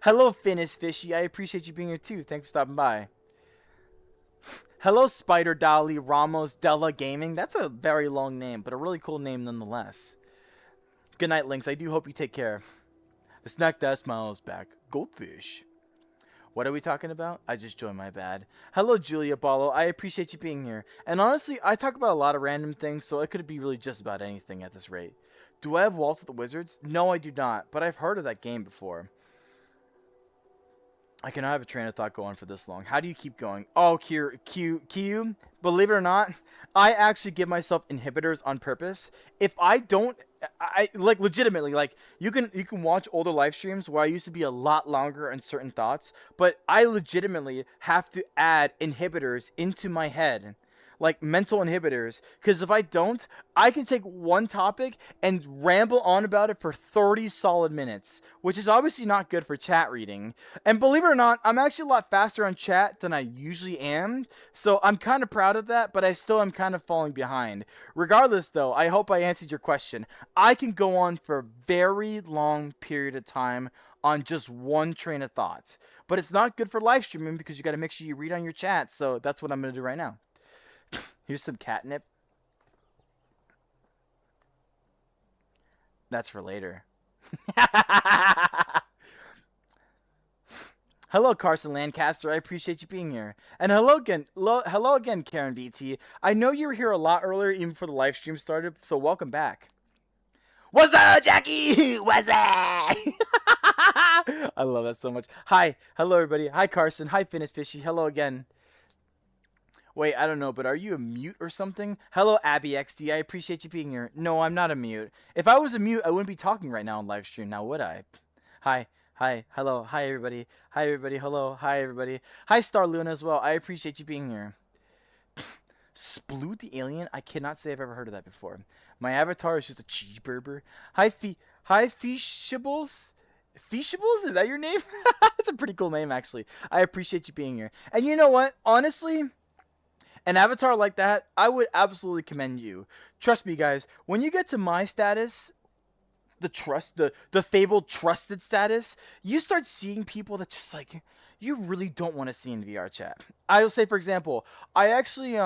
[SPEAKER 1] Hello, Finnis Fishy. I appreciate you being here, too. Thanks for stopping by. Hello, Spider Dolly Ramos Della Gaming. That's a very long name, but a really cool name nonetheless. Good night, Lynx. I do hope you take care. The snack that smiles back. Goldfish. What are we talking about? I just joined, my bad. Hello, Julia Ballo. I appreciate you being here. And honestly, I talk about a lot of random things, so it could be really just about anything at this rate. Do I have Waltz with the Wizards? No, I do not, but I've heard of that game before. I cannot have a train of thought go on for this long. How do you keep going? Oh, Q, believe it or not, I actually give myself inhibitors on purpose. If I don't, I like legitimately, like you can watch older live streams where I used to be a lot longer on certain thoughts, but I legitimately have to add inhibitors into my head. like mental inhibitors. Because if I don't, I can take one topic and ramble on about it for 30 solid minutes, which is obviously not good for chat reading. And believe it or not, I'm actually a lot faster on chat than I usually am. So I'm kind of proud of that, but I still am kind of falling behind. Regardless, though, I hope I answered your question. I can go on for a very long period of time on just one train of thought. But it's not good for live streaming because you got to make sure you read on your chat. So that's what I'm going to do right now. Here's some catnip. That's for later. Hello, Carson Lancaster. I appreciate you being here. And hello again, Karen VT. I know you were here a lot earlier, even before the live stream started, so welcome back. What's up, Jackie? What's up? I love that so much. Hi. Hello, everybody. Hi, Carson. Hi, Finis Fishy. Hello again. Wait, I don't know, but are you a mute or something? Hello, Abby XD. I appreciate you being here. No, I'm not a mute. If I was a mute, I wouldn't be talking right now on live stream, now would I? Hi. Hi. Hello. Hi, everybody. Hi, everybody. Hello. Hi, everybody. Hi, Star Luna as well. I appreciate you being here. Sploot the Alien? I cannot say I've ever heard of that before. My avatar is just a cheeseburger. Hi, Fishables? Fishables? Is that your name? That's a pretty cool name, actually. I appreciate you being here. And you know what? Honestly, an avatar like that, I would absolutely commend you. Trust me, guys. When you get to my status, the fabled trusted status, you start seeing people that just like you really don't want to see in VR chat. I will say, for example, I actually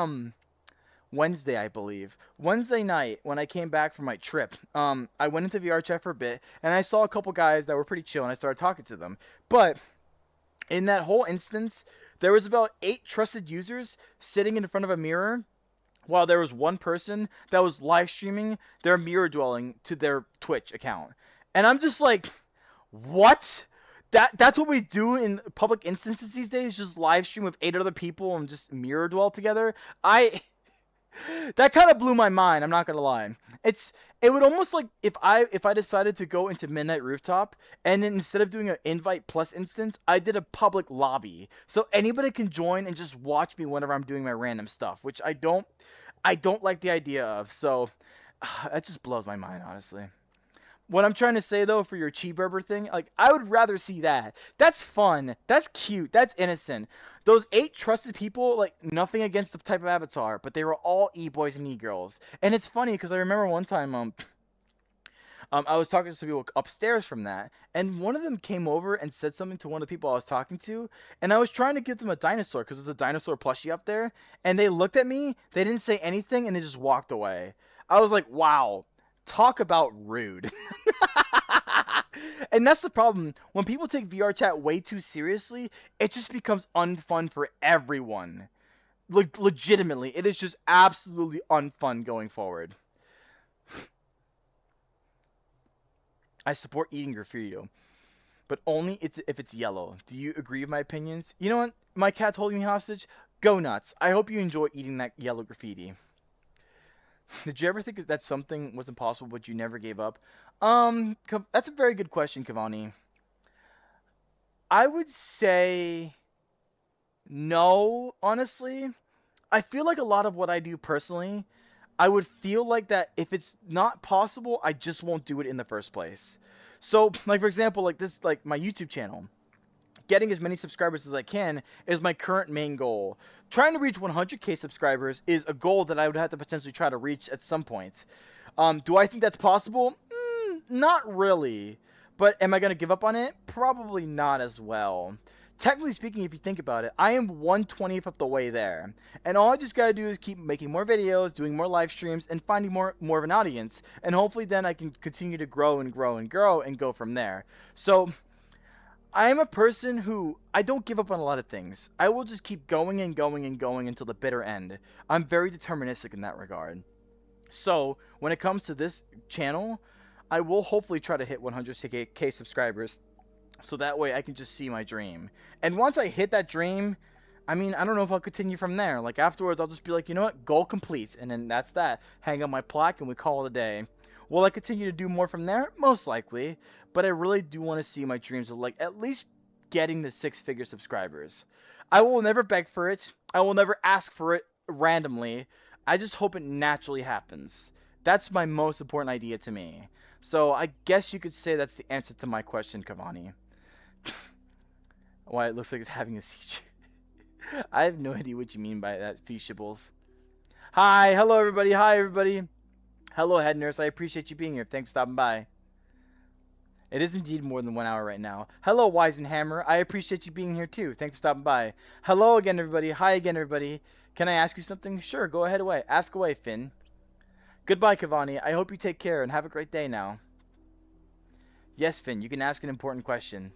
[SPEAKER 1] Wednesday, I believe. Wednesday night, when I came back from my trip, I went into VR chat for a bit, and I saw a couple guys that were pretty chill, and I started talking to them. But in that whole instance, there was about 8 trusted users sitting in front of a mirror, while there was one person that was live streaming their mirror dwelling to their Twitch account. And I'm just like, what? That's what we do in public instances these days, just live stream with 8 other people and just mirror dwell together. That kind of blew my mind, I'm not gonna lie. It would almost like if I decided to go into Midnight Rooftop and then instead of doing an invite plus instance, I did a public lobby. So anybody can join and just watch me whenever I'm doing my random stuff, which I don't like the idea of. So that just blows my mind, honestly. What I'm trying to say, though, for your cheeseburger thing, like, I would rather see that. That's fun. That's cute. That's innocent. Those 8 trusted people, like, nothing against the type of avatar, but they were all e-boys and e-girls. And it's funny, because I remember one time, I was talking to some people upstairs from that, and one of them came over and said something to one of the people I was talking to, and I was trying to give them a dinosaur, because there's a dinosaur plushie up there, and they looked at me, they didn't say anything, and they just walked away. I was like, wow. Talk about rude. And that's the problem. When people take VR chat way too seriously, it just becomes unfun for everyone. Legitimately, it is just absolutely unfun going forward. I support eating graffiti, but only if it's yellow. Do you agree with my opinions? You know what? My cat's holding me hostage. Go nuts. I hope you enjoy eating that yellow graffiti. Did you ever think that something was impossible, but you never gave up? That's a very good question, Cavani. I would say no, honestly. I feel like a lot of what I do personally, I would feel like that if it's not possible, I just won't do it in the first place. So, like, for example, like this, like my YouTube channel. Getting as many subscribers as I can is my current main goal. Trying to reach 100k subscribers is a goal that I would have to potentially try to reach at some point. Do I think that's possible? Not really. But am I going to give up on it? Probably not as well. Technically speaking, if you think about it, I am 1/20th of the way there. And all I just got to do is keep making more videos, doing more live streams, and finding more of an audience. And hopefully then I can continue to grow and grow and grow and go from there. So I am a person who, I don't give up on a lot of things. I will just keep going and going and going until the bitter end. I'm very deterministic in that regard. So, when it comes to this channel, I will hopefully try to hit 100k subscribers. So that way I can just see my dream. And once I hit that dream, I mean, I don't know if I'll continue from there. Like, afterwards, I'll just be like, you know what? Goal complete. And then that's that. Hang up my plaque and we call it a day. Will I continue to do more from there? Most likely. But I really do want to see my dreams of, like, at least getting the 6-figure subscribers. I will never beg for it. I will never ask for it randomly. I just hope it naturally happens. That's my most important idea to me. So I guess you could say that's the answer to my question, Cavani. Why it looks like it's having a seizure. I have no idea what you mean by that, Feashables. Hi, hello everybody. Hi everybody. Hello, head nurse. I appreciate you being here. Thanks for stopping by. It is indeed more than 1 hour right now. Hello, Weisenhammer. I appreciate you being here too. Thanks for stopping by. Hello again, everybody. Hi again, everybody. Can I ask you something? Sure, go ahead away. Ask away, Finn. Goodbye, Cavani. I hope you take care and have a great day now. Yes, Finn, you can ask an important question.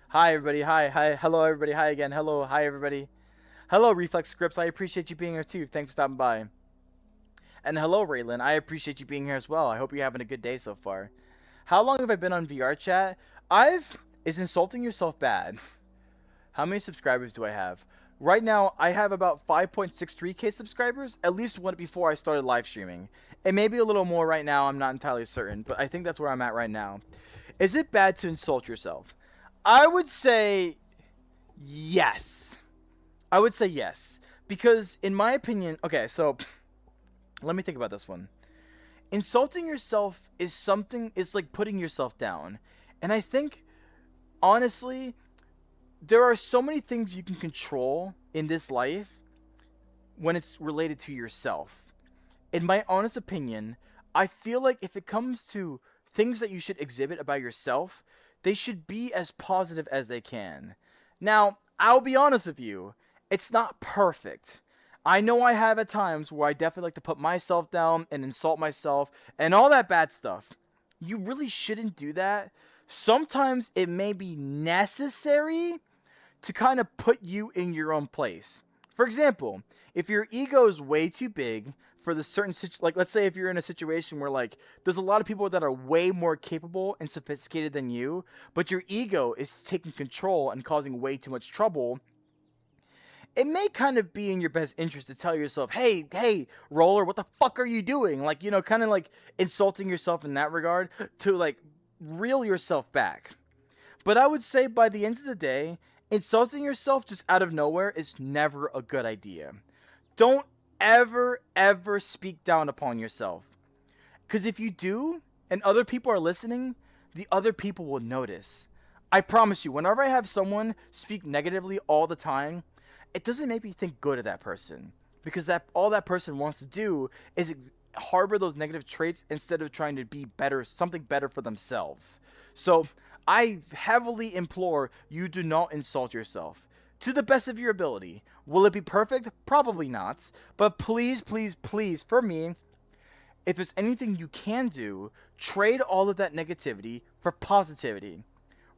[SPEAKER 1] Hi, everybody. Hi. Hello, everybody. Hi again. Hello. Hi, everybody. Hello, Reflex Scripts. I appreciate you being here too. Thanks for stopping by. And hello, Raylan. I appreciate you being here as well. I hope you're having a good day so far. How long have I been on VR chat? Is insulting yourself bad? How many subscribers do I have? Right now, I have about 5.63k subscribers, at least one before I started live streaming. And maybe a little more right now, I'm not entirely certain, but I think that's where I'm at right now. Is it bad to insult yourself? I would say yes. I would say yes. Because in my opinion, okay, so let me think about this one. Insulting yourself is like putting yourself down. And I think, honestly, there are so many things you can control in this life when it's related to yourself. In my honest opinion, I feel like if it comes to things that you should exhibit about yourself, they should be as positive as they can. Now, I'll be honest with you, it's not perfect. I know I have at times where I definitely like to put myself down and insult myself and all that bad stuff. You really shouldn't do that. Sometimes it may be necessary to kind of put you in your own place. For example, if your ego is way too big for the certain like let's say if you're in a situation where like there's a lot of people that are way more capable and sophisticated than you, but your ego is taking control and causing way too much trouble, it may kind of be in your best interest to tell yourself, hey, roller, what the fuck are you doing? Like, you know, kind of like insulting yourself in that regard to like reel yourself back. But I would say by the end of the day, insulting yourself just out of nowhere is never a good idea. Don't ever speak down upon yourself. Because if you do, and other people are listening, the other people will notice. I promise you, whenever I have someone speak negatively all the time, it doesn't make me think good of that person. Because that all that person wants to do is harbor those negative traits instead of trying to be better, something better for themselves. So I heavily implore you do not insult yourself. To the best of your ability. Will it be perfect? Probably not. But please, for me, if there's anything you can do, trade all of that negativity for positivity.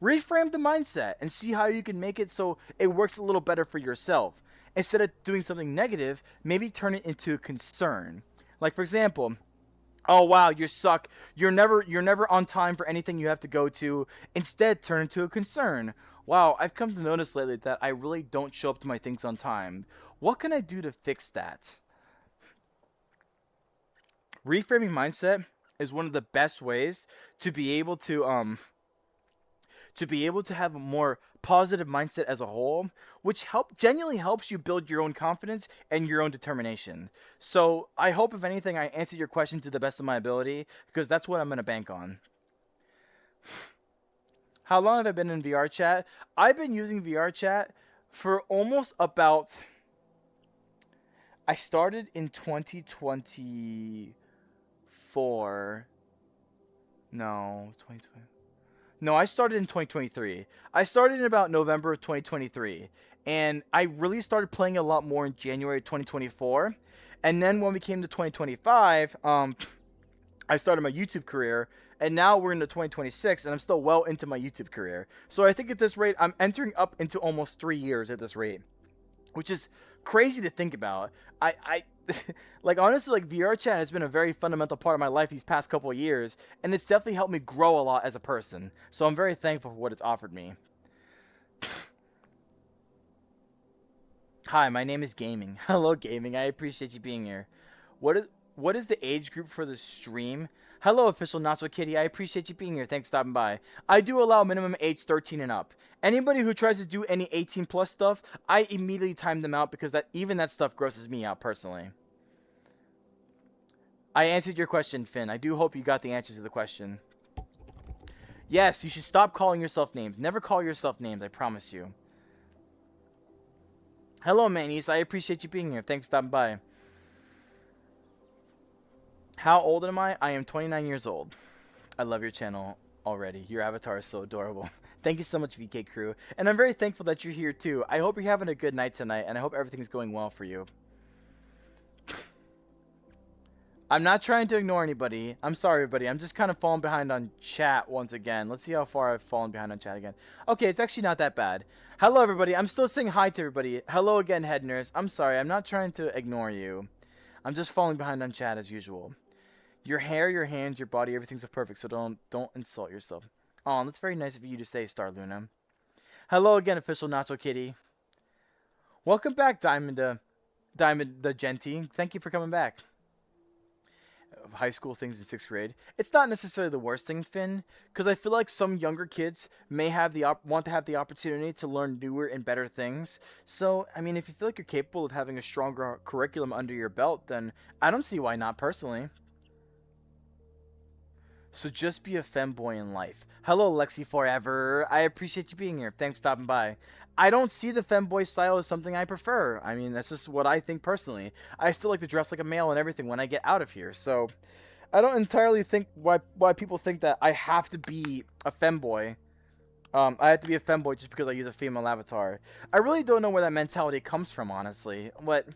[SPEAKER 1] Reframe the mindset and see how you can make it so it works a little better for yourself. Instead of doing something negative, maybe turn it into a concern. Like for example, oh wow, you suck. You're never on time for anything you have to go to. Instead, turn it into a concern. Wow, I've come to notice lately that I really don't show up to my things on time. What can I do to fix that? Reframing mindset is one of the best ways to be able to have a more positive mindset as a whole, which genuinely helps you build your own confidence and your own determination. So I hope, if anything, I answered your question to the best of my ability, because that's what I'm going to bank on. How long have I been in VR chat? I've been using VR chat for almost about... I started in 2024. No, 2020. No, I started in 2023. I started in about November of 2023. And I really started playing a lot more in January 2024. And then when we came to 2025, I started my YouTube career. And now we're into 2026, and I'm still well into my YouTube career. So I think at this rate, I'm entering up into almost 3 years at this rate, which is crazy to think about. I like, honestly, like, VR chat has been a very fundamental part of my life these past couple of years, and it's definitely helped me grow a lot as a person. So I'm very thankful for what it's offered me. Hi, my name is Gaming. Hello, Gaming. I appreciate you being here. What is the age group for the stream? Hello, official Nacho Kitty. I appreciate you being here. Thanks for stopping by. I do allow minimum age 13 and up. Anybody who tries to do any 18 plus stuff, I immediately time them out because even that stuff grosses me out personally. I answered your question, Finn. I do hope you got the answers to the question. Yes, you should stop calling yourself names. Never call yourself names, I promise you. Hello, Manies. I appreciate you being here. Thanks for stopping by. How old am I? I am 29 years old. I love your channel already. Your avatar is so adorable. Thank you so much, VK Crew. And I'm very thankful that you're here, too. I hope you're having a good night tonight, and I hope everything's going well for you. I'm not trying to ignore anybody. I'm sorry, everybody. I'm just kind of falling behind on chat once again. Let's see how far I've fallen behind on chat again. Okay, it's actually not that bad. Hello, everybody. I'm still saying hi to everybody. Hello again, head nurse. I'm sorry. I'm not trying to ignore you. I'm just falling behind on chat as usual. Your hair, your hands, your body, everything's so perfect, so don't insult yourself. Oh, that's very nice of you to say, Star Luna. Hello again, official Nacho Kitty. Welcome back, Diamond the Genty. Thank you for coming back. High school things in 6th grade. It's not necessarily the worst thing, Finn, because I feel like some younger kids may have want to have the opportunity to learn newer and better things. So, I mean, if you feel like you're capable of having a stronger curriculum under your belt, then I don't see why not, personally. So just be a femboy in life. Hello, Lexi Forever. I appreciate you being here. Thanks for stopping by. I don't see the femboy style as something I prefer. I mean, that's just what I think personally. I still like to dress like a male and everything when I get out of here. So I don't entirely think why people think that I have to be a femboy. I have to be a femboy just because I use a female avatar. I really don't know where that mentality comes from, honestly. But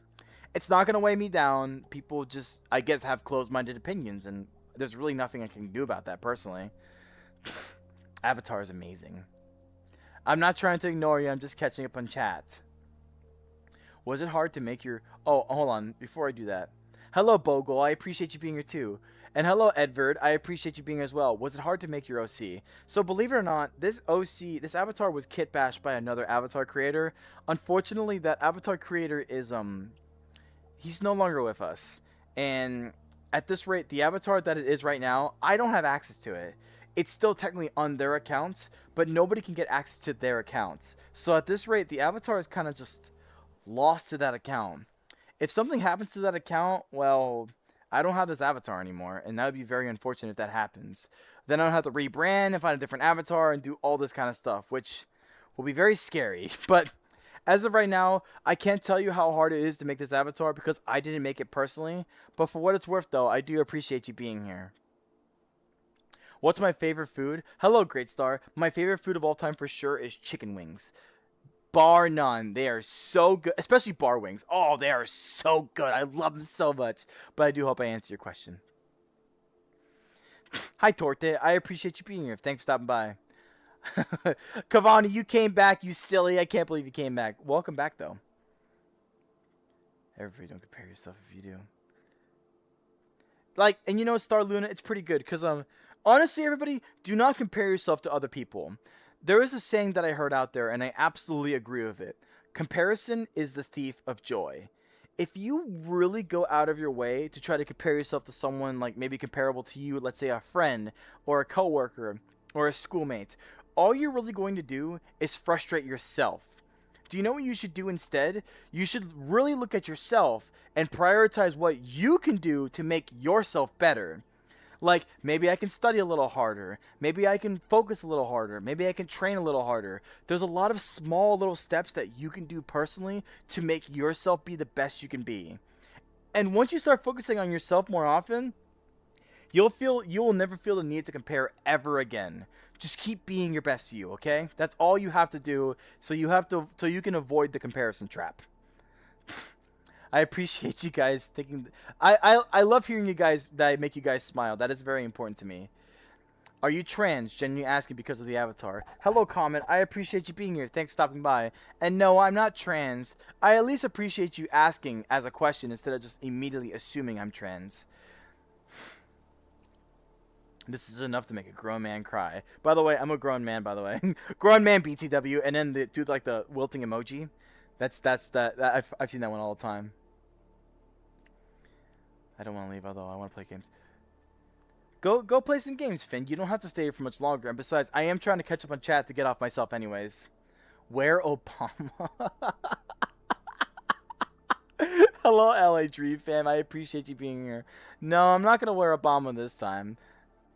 [SPEAKER 1] it's not going to weigh me down. People just, I guess, have closed-minded opinions, and there's really nothing I can do about that, personally. Avatar is amazing. I'm not trying to ignore you. I'm just catching up on chat. Was it hard to make your... Oh, hold on. Before I do that. Hello, Bogle. I appreciate you being here, too. And hello, Edvard. I appreciate you being here as well. Was it hard to make your OC? So, believe it or not, this avatar was kit bashed by another avatar creator. Unfortunately, that avatar creator is, he's no longer with us. And at this rate, the avatar that it is right now, I don't have access to it. It's still technically on their accounts, but nobody can get access to their accounts. So at this rate, the avatar is kind of just lost to that account. If something happens to that account, well, I don't have this avatar anymore, and that would be very unfortunate if that happens. Then I don't have to rebrand and find a different avatar and do all this kind of stuff, which will be very scary. But as of right now, I can't tell you how hard it is to make this avatar because I didn't make it personally. But for what it's worth, though, I do appreciate you being here. What's my favorite food? Hello, Great Star. My favorite food of all time for sure is chicken wings. Bar none. They are so good. Especially bar wings. Oh, they are so good. I love them so much. But I do hope I answered your question. Hi, Torte. I appreciate you being here. Thanks for stopping by. Cavani, you came back, you silly. I can't believe you came back. Welcome back, though. Everybody, don't compare yourself if you do. Like, and you know, Star Luna, it's pretty good. Because, honestly, everybody, do not compare yourself to other people. There is a saying that I heard out there, and I absolutely agree with it. Comparison is the thief of joy. If you really go out of your way to try to compare yourself to someone like maybe comparable to you, let's say a friend or a coworker or a schoolmate, all you're really going to do is frustrate yourself. Do you know what you should do instead? You should really look at yourself and prioritize what you can do to make yourself better. Like, maybe I can study a little harder. Maybe I can focus a little harder. Maybe I can train a little harder. There's a lot of small little steps that you can do personally to make yourself be the best you can be. And once you start focusing on yourself more often, you will never feel the need to compare ever again. Just keep being your best you, okay? That's all you have to do so you can avoid the comparison trap. I appreciate you guys thinking. I love hearing you guys that I make you guys smile. That is very important to me. Are you trans? Genuinely asking because of the avatar. Hello, Comet. I appreciate you being here. Thanks for stopping by. And no, I'm not trans. I at least appreciate you asking as a question instead of just immediately assuming I'm trans. This is enough to make a grown man cry. By the way, I'm a grown man, by the way. Grown man BTW. And then the dude like the wilting emoji. I've seen that one all the time. I don't want to leave, although I want to play games. Go play some games, Finn. You don't have to stay here for much longer. And besides, I am trying to catch up on chat to get off myself anyways. Where Obama? Hello, LA Dream fam. I appreciate you being here. No, I'm not gonna wear Obama this time.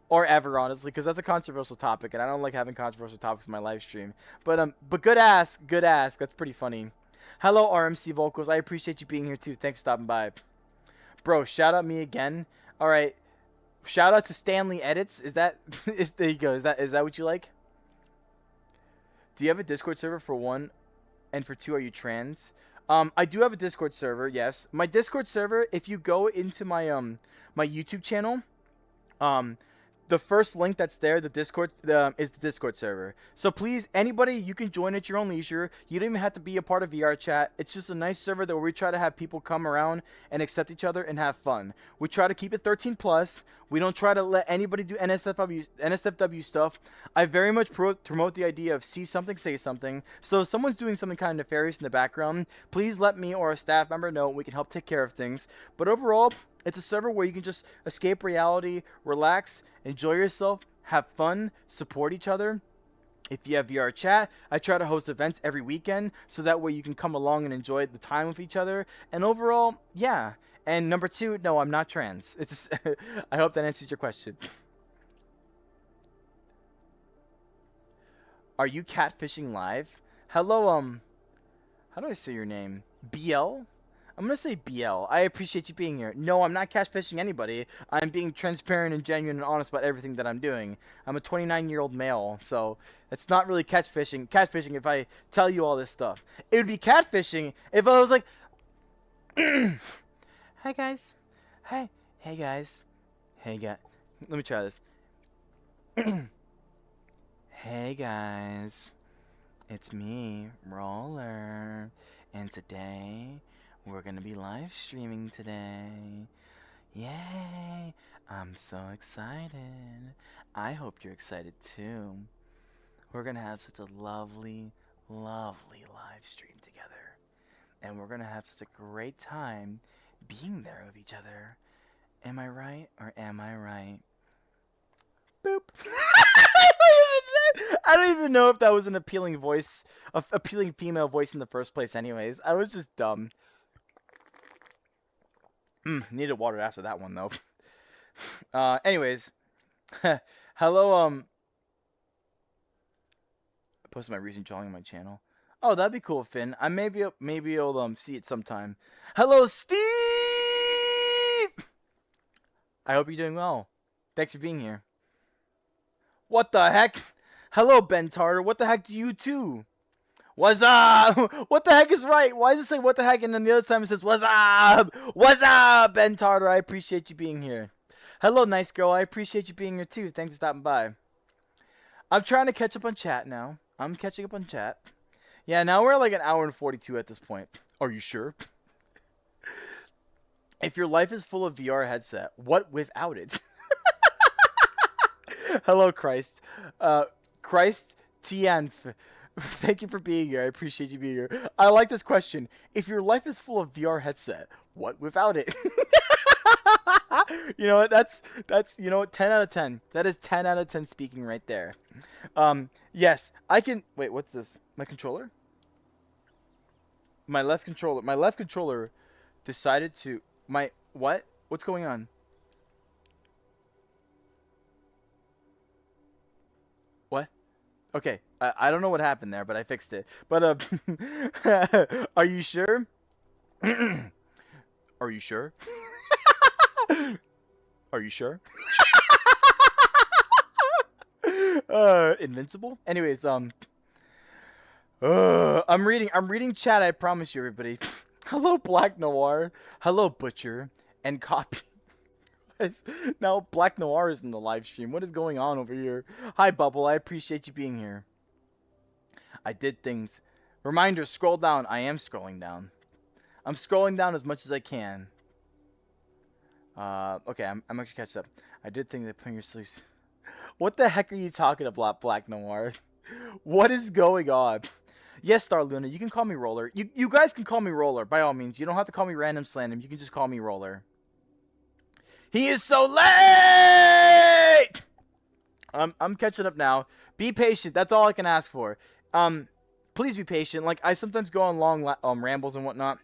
[SPEAKER 1] Or ever, honestly, because that's a controversial topic, and I don't like having controversial topics in my live stream. But good ask, good ask. That's pretty funny. Hello, RMC Vocals. I appreciate you being here too. Thanks for stopping by. Bro, shout out me again. All right, shout out to Stanley Edits. Is that? There you go. Is that what you like? Do you have a Discord server for one, and for two, are you trans? I do have a Discord server. Yes, my Discord server. If you go into my my YouTube channel, the first link that's there, the Discord, is the Discord server. So please, anybody, you can join at your own leisure. You don't even have to be a part of VR chat. It's just a nice server that where we try to have people come around and accept each other and have fun. We try to keep it 13 plus. We don't try to let anybody do NSFW stuff. I very much promote the idea of see something, say something. So if someone's doing something kind of nefarious in the background, please let me or a staff member know. We can help take care of things. But overall, it's a server where you can just escape reality, relax, enjoy yourself, have fun, support each other. If you have VR chat, I try to host events every weekend so that way you can come along and enjoy the time with each other. And overall, yeah. And number two, no, I'm not trans. It's I hope that answers your question. Are you catfishing live? Hello, how do I say your name? BL? I'm going to say BL. I appreciate you being here. No, I'm not catfishing anybody. I'm being transparent and genuine and honest about everything that I'm doing. I'm a 29-year-old male, so it's not really catfishing. Catfishing if I tell you all this stuff. It would be catfishing if I was like, hi guys. Hi. Hey guys. Hey guys. Let me try this. Hey guys. It's me, Roller. And today we're gonna be live streaming today. Yay! I'm so excited. I hope you're excited too. We're gonna have such a lovely, lovely live stream together. And we're gonna have such a great time being there with each other. Am I right or am I right? Boop. I don't even know if that was an appealing voice, appealing female voice in the first place anyways. I was just dumb. Needed water after that one though. Anyways, hello. I posted my recent drawing on my channel. Oh, that'd be cool, Finn. I maybe you'll see it sometime. Hello, Steve. I hope you're doing well. Thanks for being here. What the heck? Hello, Ben Tarter. What the heck do you too? What's up? What the heck is right? Why does it say what the heck and then the other time it says what's up? What's up, Ben Tarter? I appreciate you being here. Hello, nice girl. I appreciate you being here too. Thanks for stopping by. I'm trying to catch up on chat now. I'm catching up on chat. Yeah, now we're like an hour and 42 at this point. Are you sure? If your life is full of VR headset, what without it? Hello, Christ. Christ Tian. Thank you for being here. I appreciate you being here. I like this question. If your life is full of VR headset, what without it? You know what? That's you know what? 10 out of 10. That is 10 out of 10 speaking right there. Yes, I can. Wait, what's this? My controller? My left controller. My left controller decided to. My what? What's going on? What? Okay, I don't know what happened there, but I fixed it. But are you sure? Are you sure? Are you sure? Invincible? Anyways, I'm reading chat, I promise you, everybody. Hello, Black Noir. Hello, Butcher. And Copy. Now Black Noir is in the live stream. What is going on over here? Hi, Bubble. I appreciate you being here. I did things. Reminder, scroll down. I am scrolling down. I'm scrolling down as much as I can. Okay, I'm actually catching up. I did things that put in your sleeves. What the heck are you talking about, Black Noir? What is going on? Yes, Star Luna, you can call me Roller. You guys can call me Roller, by all means. You don't have to call me Random Slam. You can just call me Roller. He is so late! I'm catching up now. Be patient. That's all I can ask for. Please be patient. Like, I sometimes go on long rambles and whatnot,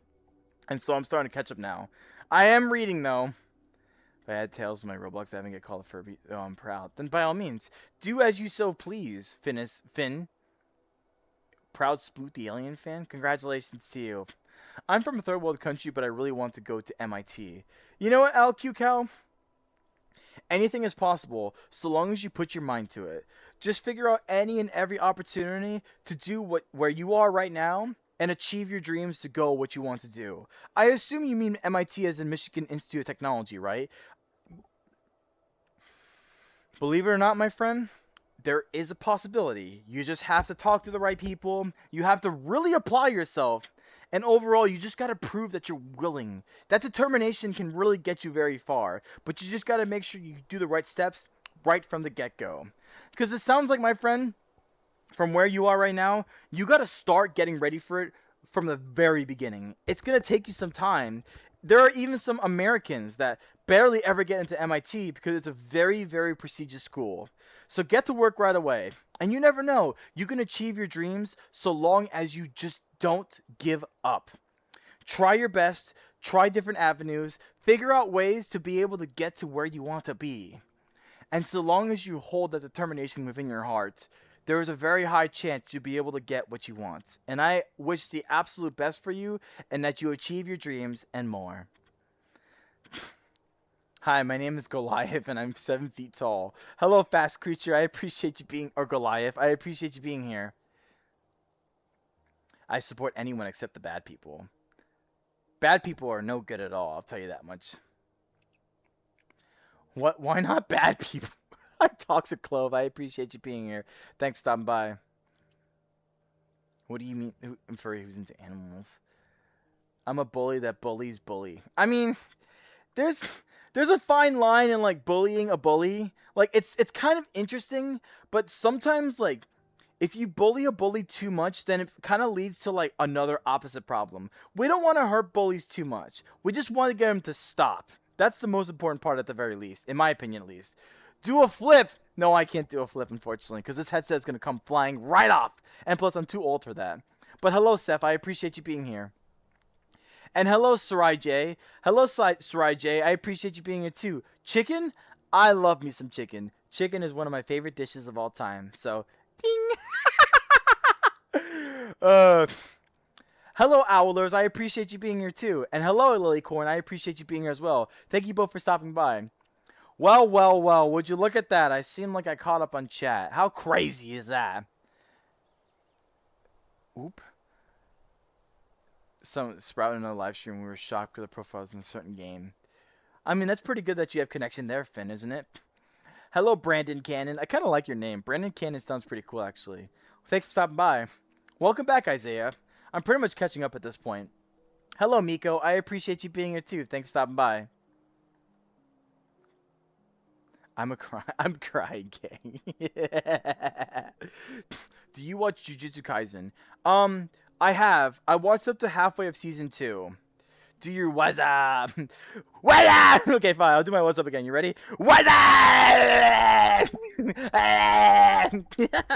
[SPEAKER 1] and so I'm starting to catch up now. I am reading, though. If I had Tails in my Roblox, I haven't get called a Furby. Oh, I'm proud. Then by all means, do as you so please, Finn. Proud Spoot the Alien fan. Congratulations to you. I'm from a third world country, but I really want to go to MIT. You know what, LQ Cal? Anything is possible, so long as you put your mind to it. Just figure out any and every opportunity to do where you are right now and achieve your dreams to go what you want to do. I assume you mean MIT as in Michigan Institute of Technology, right? Believe it or not, my friend, there is a possibility. You just have to talk to the right people. You have to really apply yourself. And overall, you just got to prove that you're willing. That determination can really get you very far. But you just got to make sure you do the right steps right from the get-go. Because it sounds like, my friend, from where you are right now, you got to start getting ready for it from the very beginning. It's going to take you some time. There are even some Americans that barely ever get into MIT because it's a very, very prestigious school. So get to work right away. And you never know. You can achieve your dreams so long as you just don't give up. Try your best. Try different avenues. Figure out ways to be able to get to where you want to be. And so long as you hold that determination within your heart, there is a very high chance you'll be able to get what you want. And I wish the absolute best for you and that you achieve your dreams and more. Hi, my name is Goliath and I'm 7 feet tall. Hello, fast creature. I appreciate you being, or Goliath. I appreciate you being here. I support anyone except the bad people. Bad people are no good at all, I'll tell you that much. What? Why not bad people? Toxic Clove, I appreciate you being here. Thanks for stopping by. What do you mean? I'm furry who's into animals. I'm a bully that bullies bully. I mean, there's a fine line in like bullying a bully. Like it's kind of interesting, but sometimes like if you bully a bully too much, then it kind of leads to like another opposite problem. We don't want to hurt bullies too much. We just want to get them to stop. That's the most important part at the very least, in my opinion at least. Do a flip! No, I can't do a flip, unfortunately, because this headset is going to come flying right off. And plus, I'm too old for that. But hello, Seth. I appreciate you being here. And hello, Sarai J. Hello, Sarai J. I appreciate you being here, too. Chicken? I love me some chicken. Chicken is one of my favorite dishes of all time. So, ding! Hello, Owlers. I appreciate you being here, too. And hello, Lilycorn. I appreciate you being here as well. Thank you both for stopping by. Well, well, well, would you look at that? I seem like I caught up on chat. How crazy is that? Oop. Some sprouting in a live stream. We were shocked for the profiles in a certain game. I mean, that's pretty good that you have connection there, Finn, isn't it? Hello, Brandon Cannon. I kind of like your name. Brandon Cannon sounds pretty cool, actually. Thanks for stopping by. Welcome back, Isaiah. I'm pretty much catching up at this point. Hello, Miko. I appreciate you being here, too. Thanks for stopping by. I'm crying, gang. Do you watch Jujutsu Kaisen? I have. I watched up to halfway of season 2. Do your what's up? What's up? Okay, fine. I'll do my what's up again. You ready? What's up?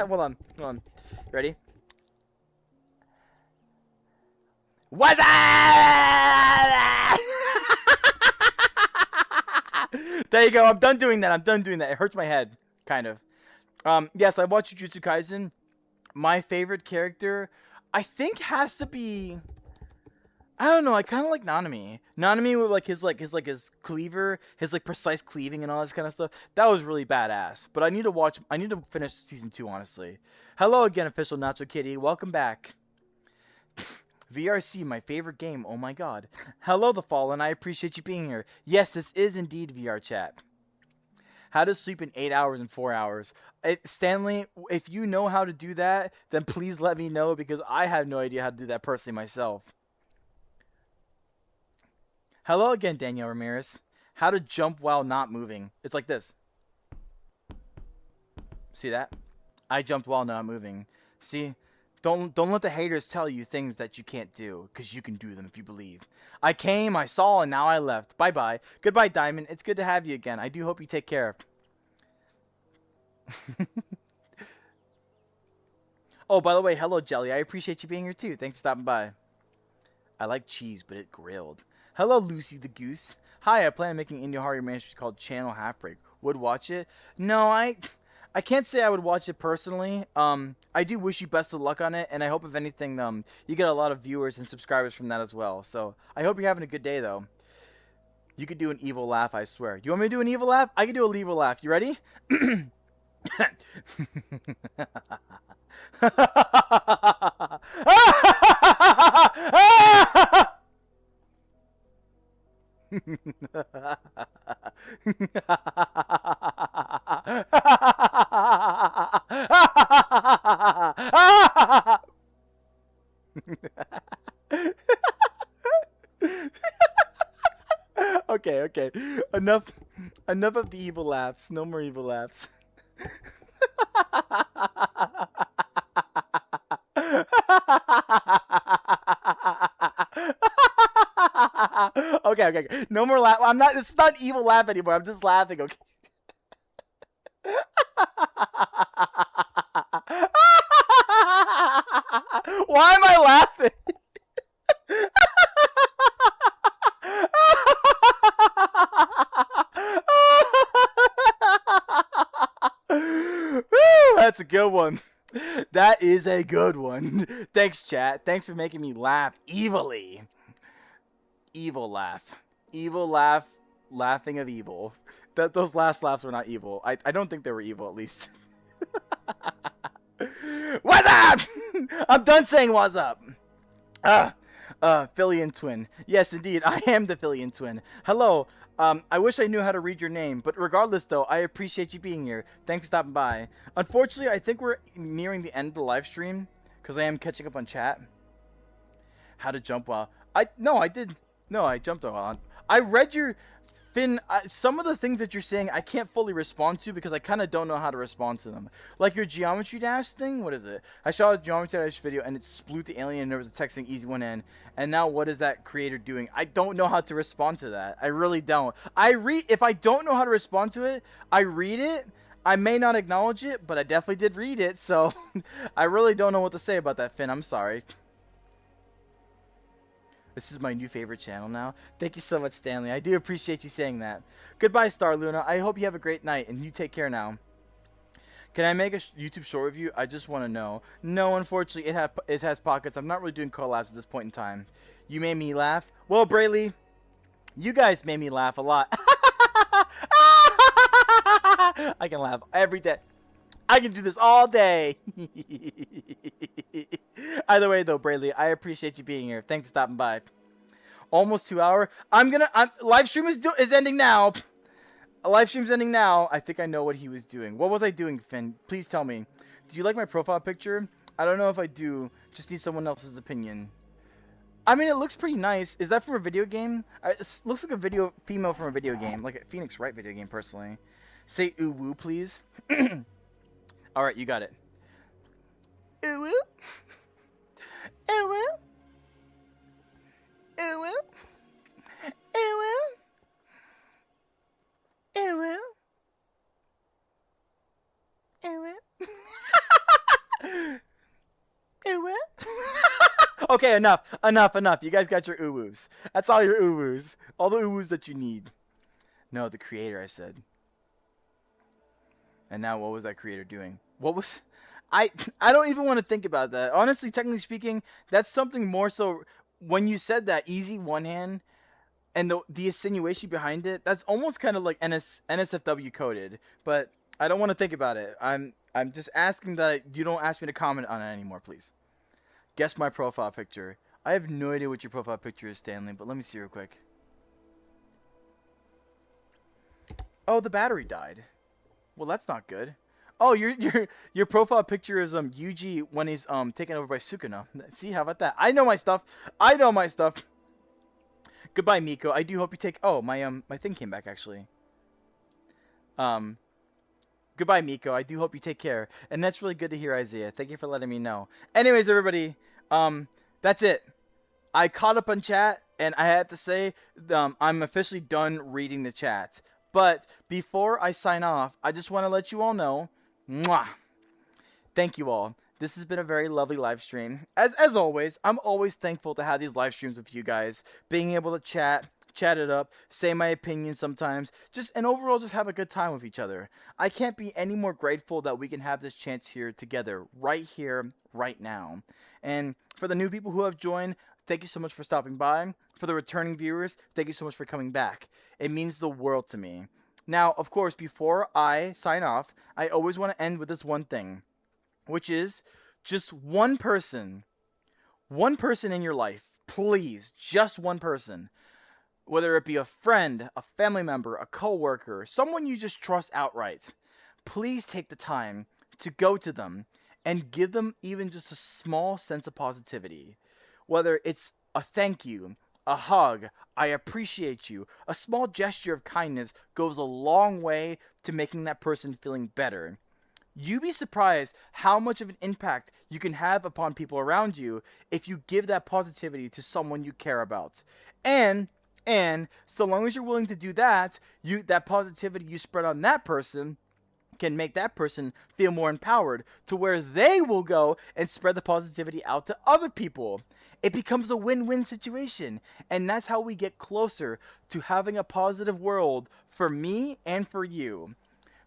[SPEAKER 1] Hold on. Ready? What's up? There you go. I'm done doing that. It hurts my head, kind of. Yes, I watched Jujutsu Kaisen. My favorite character, I think, has to be. I don't know. I kind of like Nanami. Nanami with his cleaver, his like precise cleaving and all this kind of stuff. That was really badass. But I need to finish season 2, honestly. Hello again, official Nacho Kitty. Welcome back. VRC, my favorite game. Oh my god. Hello, The Fallen. I appreciate you being here. Yes, this is indeed VR chat. How to sleep in 8 hours and 4 hours. Stanley, if you know how to do that, then please let me know because I have no idea how to do that personally myself. Hello again, Danielle Ramirez. How to jump while not moving. It's like this. See that? I jumped while not moving. See? Don't let the haters tell you things that you can't do, because you can do them if you believe. I came, I saw, and now I left. Bye bye. Goodbye, Diamond. It's good to have you again. I do hope you take care. Oh, by the way, hello, Jelly. I appreciate you being here too. Thanks for stopping by. I like cheese, but it grilled. Hello, Lucy the Goose. Hi, I plan on making Indie Horror Ministry called Channel Halfbreak. Would watch it? No, I can't say I would watch it personally. I do wish you best of luck on it, and I hope if anything, you get a lot of viewers and subscribers from that as well. So I hope you're having a good day, though. You could do an evil laugh, I swear. Do you want me to do an evil laugh? I can do an evil laugh. You ready? Okay, okay. Enough of the evil laughs. No more evil laughs. Okay, okay. No more laugh. I'm not. This is not an evil laugh anymore. I'm just laughing. Okay. Why am I laughing? Woo, that's a good one. That is a good one. Thanks, chat. Thanks for making me laugh evilly. Evil laugh. Evil laugh. Laughing of evil. Those last laughs were not evil. I don't think they were evil, at least. What's up? I'm done saying what's up. Phillian Twin. Yes, indeed. I am the Phillian Twin. Hello. I wish I knew how to read your name, but regardless, though, I appreciate you being here. Thanks for stopping by. Unfortunately, I think we're nearing the end of the live stream, because I am catching up on chat. How to jump while... I jumped on. I read your... Finn, some of the things that you're saying, I can't fully respond to because I kind of don't know how to respond to them. Like your Geometry Dash thing, what is it? I saw a Geometry Dash video and it sploot the alien and there was a text saying easy one in. And now what is that creator doing? I don't know how to respond to that. I really don't. If I don't know how to respond to it, I read it. I may not acknowledge it, but I definitely did read it. So I really don't know what to say about that, Finn. I'm sorry. This is my new favorite channel now. Thank you so much, Stanley. I do appreciate you saying that. Goodbye, Star Luna. I hope you have a great night, and you take care now. Can I make a YouTube short review? I just want to know. No, unfortunately, it has pockets. I'm not really doing collabs at this point in time. You made me laugh. Well, Brayley, you guys made me laugh a lot. I can laugh every day. I can do this all day. Either way, though, Brayley, I appreciate you being here. Thanks for stopping by. Almost 2 hour. Live stream is ending now. Live stream's ending now. I think I know what he was doing. What was I doing, Finn? Please tell me. Do you like my profile picture? I don't know if I do. Just need someone else's opinion. I mean, it looks pretty nice. Is that from a video game? It looks like a female from a video game, like a Phoenix Wright video game, personally. Say ooh woo, please. All right, you got it. Ooh woo. Ooh woo. Ooh woo. Ooh woo. Ooh woo. Ooh woo. Ooh woo. Okay, enough. You guys got your ooh woos. That's all your ooh woos. All the ooh woos that you need. No, the creator, I said. And now what was that creator doing? What was... I don't even want to think about that. Honestly, technically speaking, that's something more so... When you said that, easy one hand, and the insinuation behind it, that's almost kind of like NSFW coded. But I don't want to think about it. I'm just asking that you don't ask me to comment on it anymore, please. Guess my profile picture. I have no idea what your profile picture is, Stanley, but let me see real quick. Oh, the battery died. Well, that's not good. Oh, your profile picture is Yuji when he's taken over by Sukuna. See, how about that? I know my stuff. Goodbye, Miko. I do hope you take... Oh, my thing came back, actually. Goodbye, Miko. I do hope you take care. And that's really good to hear, Isaiah. Thank you for letting me know. Anyways, everybody, that's it. I caught up on chat, and I have to say, I'm officially done reading the chat. But before I sign off, I just want to let you all know, mwah, thank you all. This has been a very lovely live stream. As always, I'm always thankful to have these live streams with you guys, being able to chat it up, say my opinion sometimes, and overall just have a good time with each other. I can't be any more grateful that we can have this chance here together, right here, right now. And for the new people who have joined, thank you so much for stopping by. For the returning viewers, thank you so much for coming back. It means the world to me. Now, of course, before I sign off, I always want to end with this one thing, which is just one person in your life, please, just one person, whether it be a friend, a family member, a coworker, someone you just trust outright, please take the time to go to them and give them even just a small sense of positivity. Whether it's a thank you, a hug, I appreciate you, a small gesture of kindness goes a long way to making that person feeling better. You'd be surprised how much of an impact you can have upon people around you if you give that positivity to someone you care about. And so long as you're willing to do that, that positivity you spread on that person can make that person feel more empowered to where they will go and spread the positivity out to other people. It becomes a win-win situation, and that's how we get closer to having a positive world for me and for you.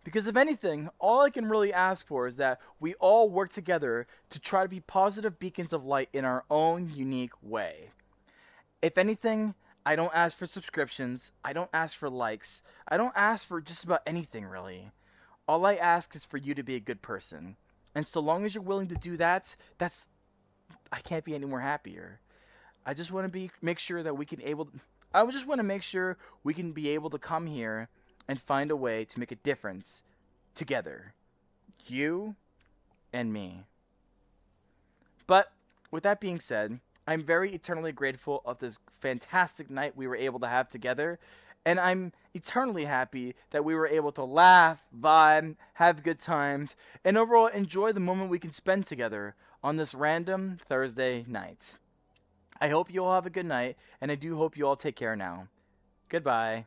[SPEAKER 1] Because if anything, all I can really ask for is that we all work together to try to be positive beacons of light in our own unique way. If anything, I don't ask for subscriptions, I don't ask for likes, I don't ask for just about anything really. All I ask is for you to be a good person. And so long as you're willing to do that, I can't be any more happier. I just want to make sure that we can I just want to make sure we can be able to come here and find a way to make a difference together. You and me. But with that being said, I'm very eternally grateful of this fantastic night we were able to have together. And I'm eternally happy that we were able to laugh, vibe, have good times, and overall enjoy the moment we can spend together on this random Thursday night. I hope you all have a good night, and I do hope you all take care now. Goodbye.